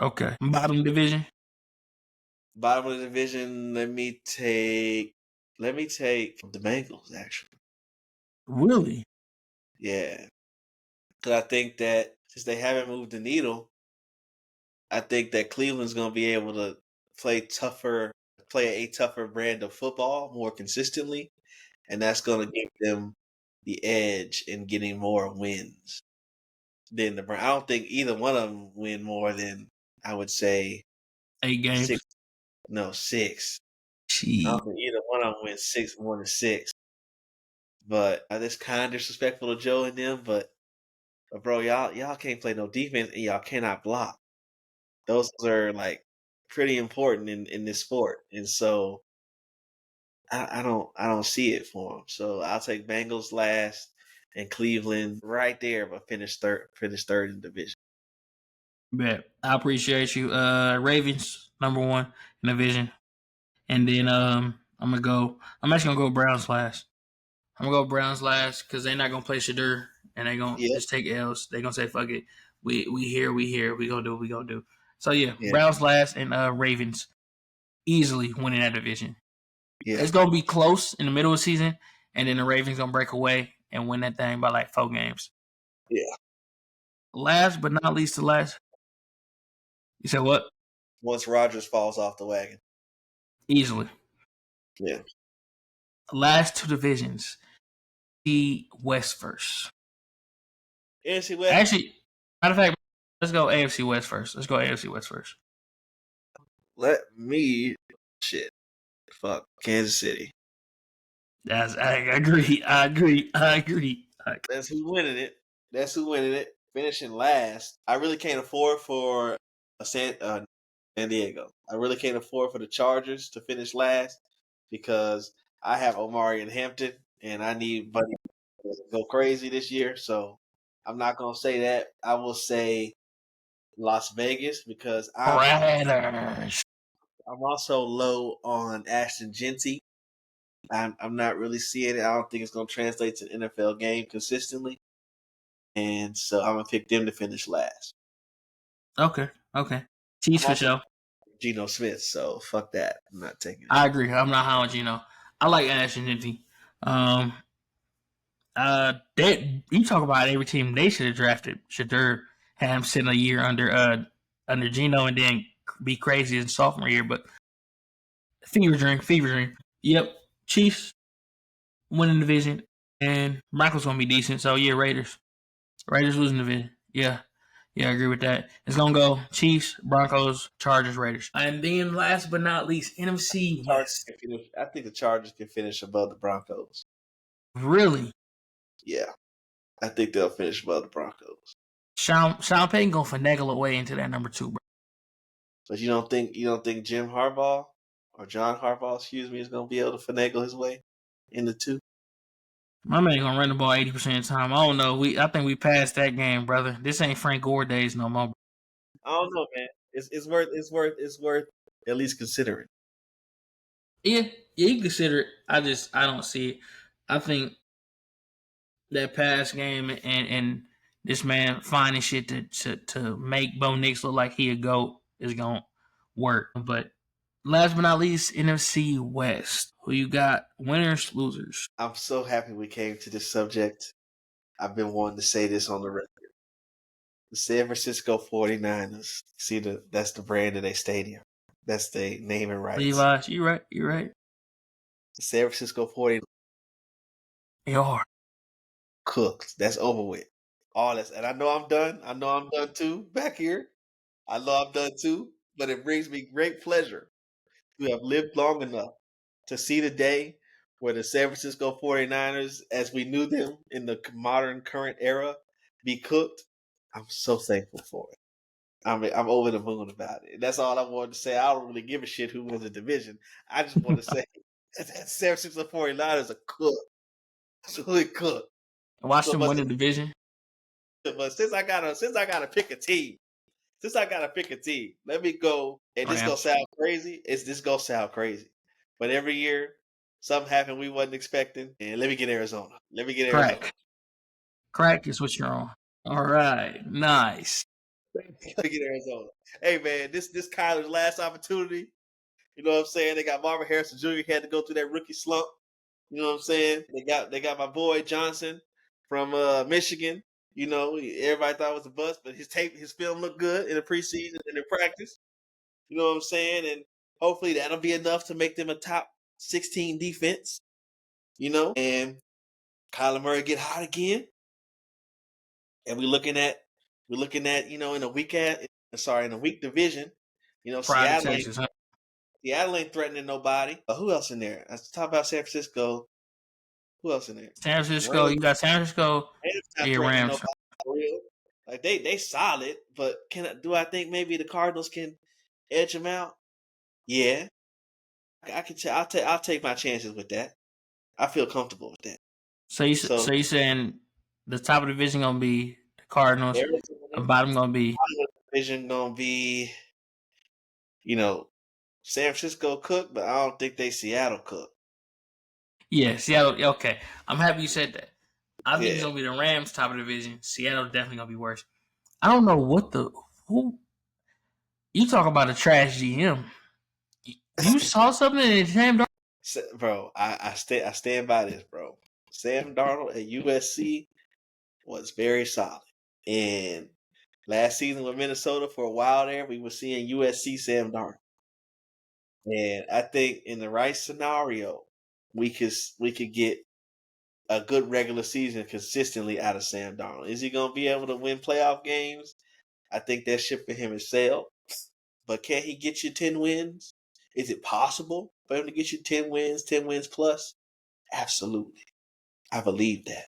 Okay. Bottom division? Bottom of the division, let me take the Bengals, actually. Really? Yeah. Because I think that since they haven't moved the needle, I think that Cleveland's going to be able to play a tougher brand of football more consistently, and that's going to give them the edge in getting more wins than the Browns. I don't think either one of them win more than, I would say, 8 games. 6. No, 6. Jeez. I don't think either one of them wins more than 6. But that's kind of disrespectful to Joe and them. But bro, y'all can't play no defense and y'all cannot block. Those are like pretty important in this sport, and so I don't see it for them. So I'll take Bengals last and Cleveland right there, but finish third in the division. Bet. I appreciate you. Ravens number 1 in the division, and then I'm actually gonna go Browns last. I'm gonna go Browns last because they're not gonna play Shadur and they gonna Yeah. just take L's. They gonna say fuck it. We here. We gonna do what we gonna do. So yeah. Yeah. Browns last and Ravens easily winning that division. Yeah. It's gonna be close in the middle of the season, and then the Ravens gonna break away and win that thing by like 4 games. Yeah. Last but not least, the last. You said what? Once Rodgers falls off the wagon. Easily. Yeah. Last 2 divisions. The West first. NFC West. Actually, matter of fact, let's go AFC West first. Let's go AFC West first. Let me fuck Kansas City. I agree. That's who winning it. Finishing last. I really can't afford for San Diego. I really can't afford for the Chargers to finish last because I have Omari in Hampton and I need Buddy to go crazy this year. So I'm not gonna say that. I will say Las Vegas because Raiders. I'm also low on Ashton Genty. I'm not really seeing it. I don't think it's going to translate to the NFL game consistently. And so I'm going to pick them to finish last. Okay. Chiefs for sure. Geno Smith, so fuck that. I'm not taking it. I agree. I'm not high on Geno. I like Ashton Genty. You talk about every team they should have drafted. Shadur had him sitting a year under Geno and then be crazy in sophomore year, but fever dream. Yep. Chiefs winning the division, and Broncos gonna be decent. So yeah, Raiders losing the division. Yeah, I agree with that. It's gonna go Chiefs, Broncos, Chargers, Raiders, and then last but not least, NFC West. I think the Chargers can finish above the Broncos. Really? Yeah, I think they'll finish above the Broncos. Sean Payton gonna finagle away into that number 2, bro. But you don't think Jim Harbaugh or John Harbaugh, is going to be able to finagle his way into 2? My man gonna run the ball 80% of the time. I don't know. I think we passed that game, brother. This ain't Frank Gore days no more. I don't know, man. It's worth at least considering. Yeah, you can consider it. I don't see it. I think that pass game and this man finding shit to make Bo Nix look like he a GOAT is gonna work. But last but not least, NFC West. Who you got? Winners, losers. I'm so happy we came to this subject. I've been wanting to say this on the record. The San Francisco 49ers. See, that's the brand of their stadium. That's the name and rights. Levi, you right. The San Francisco 49ers. They are. Cooked. That's over with. All this. And I know I'm done. I'm done too back here. I know I'm done too. But it brings me great pleasure to have lived long enough to see the day where the San Francisco 49ers, as we knew them in the modern current era, be cooked. I'm so thankful for it. I'm over the moon about it. That's all I wanted to say. I don't really give a shit who wins the division. I just want to say that San Francisco 49ers are cooked. Absolutely cooked. Watch them win the division. But since I gotta pick a team, let me go. And this gonna sound crazy. This gonna sound crazy. But every year, something happened we wasn't expecting. And let me get Arizona. Crack is what you're on. All right. Nice. Let me get Arizona. Hey man, this Kyler's last opportunity. You know what I'm saying? They got Marvin Harrison Jr. He had to go through that rookie slump. You know what I'm saying? They got my boy Johnson from Michigan. You know, everybody thought it was a bust, but his film looked good in the preseason and in practice. You know what I'm saying? And hopefully that'll be enough to make them a top 16 defense. You know, and Kyler Murray get hot again. And we're looking at in a weak division. You know, Seattle ain't threatening nobody. But who else in there? Let's talk about San Francisco. Who else in there? San Francisco. You got San Francisco. Rams. Like they solid, but do I think maybe the Cardinals can edge them out? Yeah, I'll take my chances with that. I feel comfortable with that. So you saying the top of the division gonna be the Cardinals, the bottom gonna be division gonna be, San Francisco cook, but I don't think they Seattle cook. Yeah, Seattle. Okay, I'm happy you said that. I think it's gonna be the Rams top of the division. Seattle definitely gonna be worse. I don't know who. You talk about a trash GM. You saw something in Sam Darnold? Bro, I stand by this, bro. Sam Darnold at USC was very solid. And last season with Minnesota for a while there, we were seeing USC Sam Darnold. And I think in the right scenario, we could get a good regular season consistently out of Sam Darnold. Is he going to be able to win playoff games? I think that ship for him is sailed. But can he get you 10 wins? Is it possible for him to get you 10 wins plus? Absolutely. I believe that.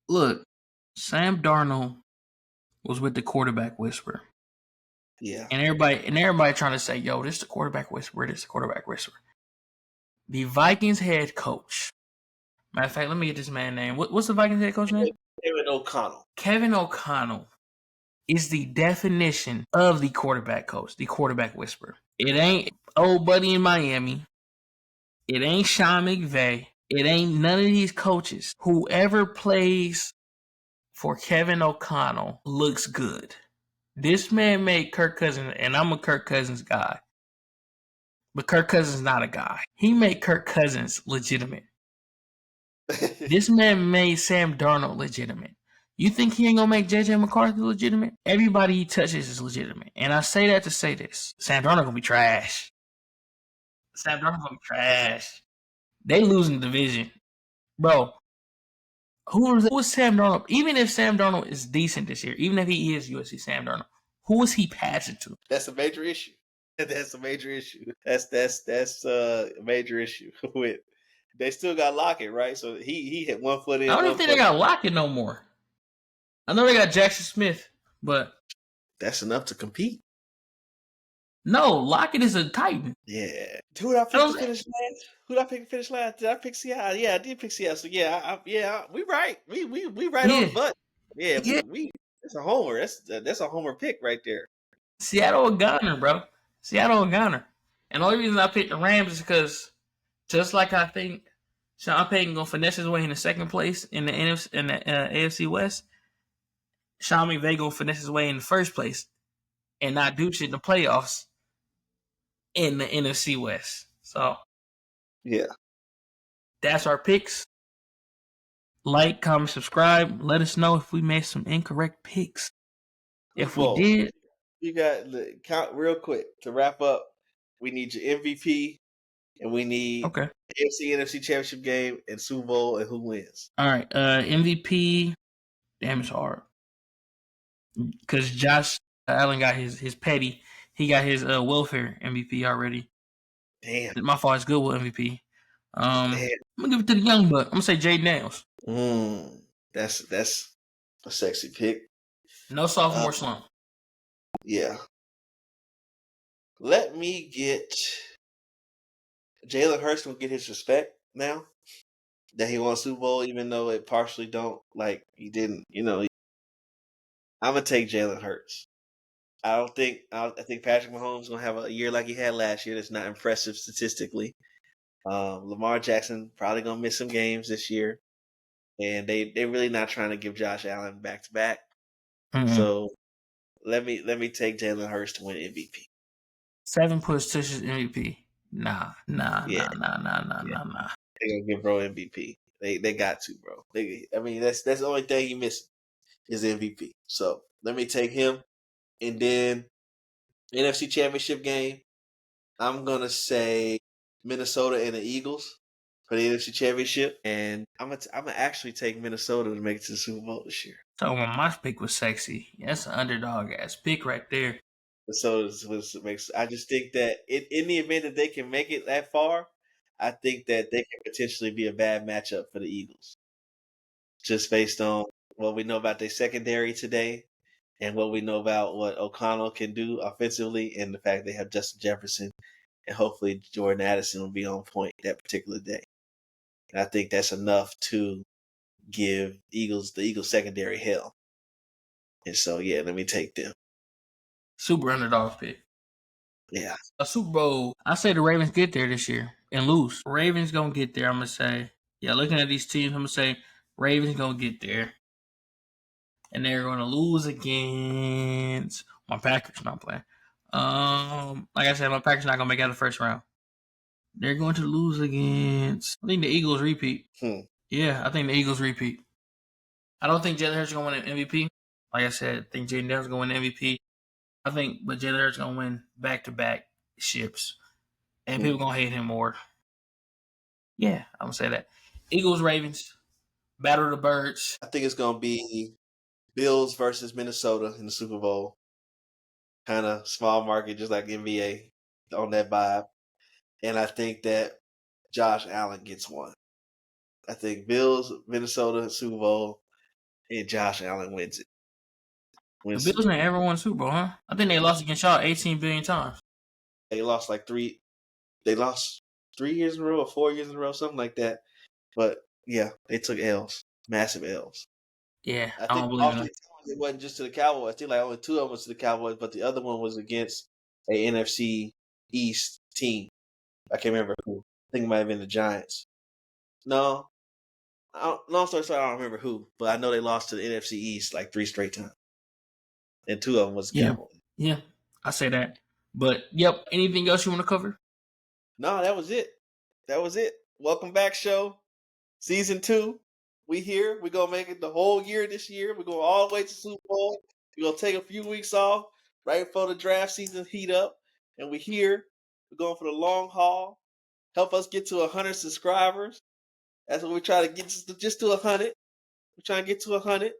Look, Sam Darnold was with the quarterback whisperer. Yeah. And everybody trying to say, yo, this is the quarterback whisperer, this is the quarterback whisperer. The Vikings head coach. Matter of fact, let me get this man's name. What's the Vikings head coach name? Kevin O'Connell. Kevin O'Connell is the definition of the quarterback coach, the quarterback whisperer. It ain't old buddy in Miami. It ain't Sean McVay. It ain't none of these coaches. Whoever plays for Kevin O'Connell looks good. This man made Kirk Cousins, and I'm a Kirk Cousins guy. But Kirk Cousins is not a guy. He made Kirk Cousins legitimate. This man made Sam Darnold legitimate. You think he ain't gonna make JJ McCarthy legitimate? Everybody he touches is legitimate. And I say that to say this. Sam Darnold gonna be trash. Sam Darnold gonna be trash. They losing the division. Bro, who is Sam Darnold? Even if Sam Darnold is decent this year, even if he is USC Sam Darnold, who is he passing to? That's a major issue. That's a major issue. That's a major issue with. They still got Lockett, right? So he hit 1 foot in. I don't even think they got Lockett no more. I know they got Jackson Smith, but that's enough to compete. No, Lockett is a Titan. Yeah. Who did I pick to finish last? Who did I pick to finish last? Did I pick Seattle? Yeah, I did pick Seattle. So we right. We right on the button. Yeah, we that's a homer. That's a homer pick right there. Seattle a gunner, bro. Seattle a gunner. And the only reason I picked the Rams is because just like I think Sean Payton gonna finesse his way in the second place in the AFC West, Sean McVay gonna finesse his way in the first place and not do shit in the playoffs in the NFC West. So yeah, that's our picks. Like, comment, subscribe. Let us know if we made some incorrect picks. If we did, you got count real quick to wrap up. We need your MVP. And we need AFC NFC Championship game and Super Bowl and who wins. All right. MVP. Damn, it's hard. Because Josh Allen got his petty. He got his welfare MVP already. Damn. My fault. It's Goodwill MVP. I'm going to give it to the young buck. I'm going to say Jay Daniels. That's a sexy pick. No sophomore slump. Yeah. Let me get... Jalen Hurts will get his respect now that he won Super Bowl, even though it partially don't he didn't. I'm gonna take Jalen Hurts. I think Patrick Mahomes is gonna have a year like he had last year. That's not impressive statistically. Lamar Jackson probably gonna miss some games this year, and they really not trying to give Josh Allen back to back. So let me take Jalen Hurts to win MVP. 7 push touches MVP. Nah. They're gonna give bro MVP. They got to, bro. That's the only thing he missing is MVP. So let me take him. And then NFC Championship game, I'm gonna say Minnesota and the Eagles for the NFC Championship. And I'm gonna actually take Minnesota to make it to the Super Bowl this year. So my pick was sexy. That's an underdog ass pick right there. So I just think that in the event that they can make it that far, I think that they can potentially be a bad matchup for the Eagles. Just based on what we know about their secondary today and what we know about what O'Connell can do offensively and the fact they have Justin Jefferson and hopefully Jordan Addison will be on point that particular day. And I think that's enough to give the Eagles secondary hell. And so, let me take them. Super underdog pick. Yeah. A Super Bowl. I say the Ravens get there this year and lose. Ravens gonna get there. I'm gonna say, looking at these teams, I'm gonna say Ravens gonna get there, and they're gonna lose against my Packers. Not playing. Like I said, my Packers not gonna make it out of the first round. They're going to lose against. I think the Eagles repeat. Yeah, I think the Eagles repeat. I don't think Jalen Hurts is gonna win an MVP. Like I said, I think Jaden Daniels is gonna win the MVP. But Jalen Hurts is gonna win back-to-back ships, and people gonna hate him more. Yeah, I'm gonna say that. Eagles, Ravens, Battle of the Birds. I think it's gonna be Bills versus Minnesota in the Super Bowl. Kind of small market, just like NBA on that vibe. And I think that Josh Allen gets one. I think Bills, Minnesota, Super Bowl, and Josh Allen wins it. The Bills ain't ever won Super Bowl, huh? I think they lost against y'all 18 billion times. They lost like three. They lost 3 years in a row or 4 years in a row, something like that. But yeah, they took L's, massive L's. Yeah, I don't think believe it wasn't just to the Cowboys. I think like only 2 of them was to the Cowboys, but the other one was against a NFC East team. I can't remember who. I think it might have been the Giants. No, long story short, I don't remember who, but I know they lost to the NFC East like 3 straight times, and 2 of them was the Cowboys. Yeah, I say that. But yep, anything else you want to cover? No, that was it. That was it. Welcome back, show. Season 2. We here. We're going to make it the whole year this year. We're going all the way to Super Bowl. We're going to take a few weeks off right before the draft season heat up. And we're here. We're going for the long haul. Help us get to 100 subscribers. That's what we're trying to get just to 100. We're trying to get to 100.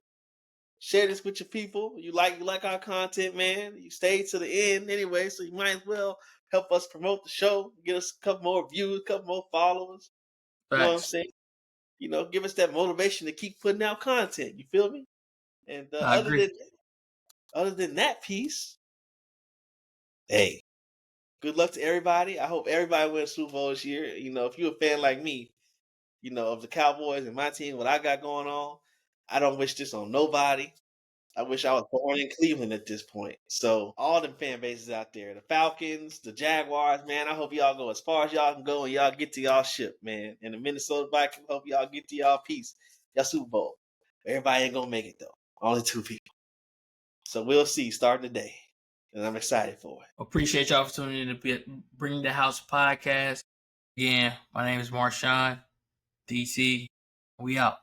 Share this with your people. You like our content, man. You stayed to the end anyway, so you might as well help us promote the show. Get us a couple more views, a couple more followers. You know what I'm saying? Give us that motivation to keep putting out content. You feel me? And other than that piece, hey, good luck to everybody. I hope everybody wins Super Bowl this year. If you're a fan like me, of the Cowboys and my team, what I got going on, I don't wish this on nobody. I wish I was born in Cleveland at this point. So all them fan bases out there, the Falcons, the Jaguars, man, I hope y'all go as far as y'all can go and y'all get to y'all ship, man. And the Minnesota Vikings, hope y'all get to y'all piece, y'all Super Bowl. Everybody ain't gonna make it though. Only 2 people. So we'll see starting today. And I'm excited for it. Appreciate y'all for tuning in to Bring the House podcast. Again, my name is Marshawn, DC. We out.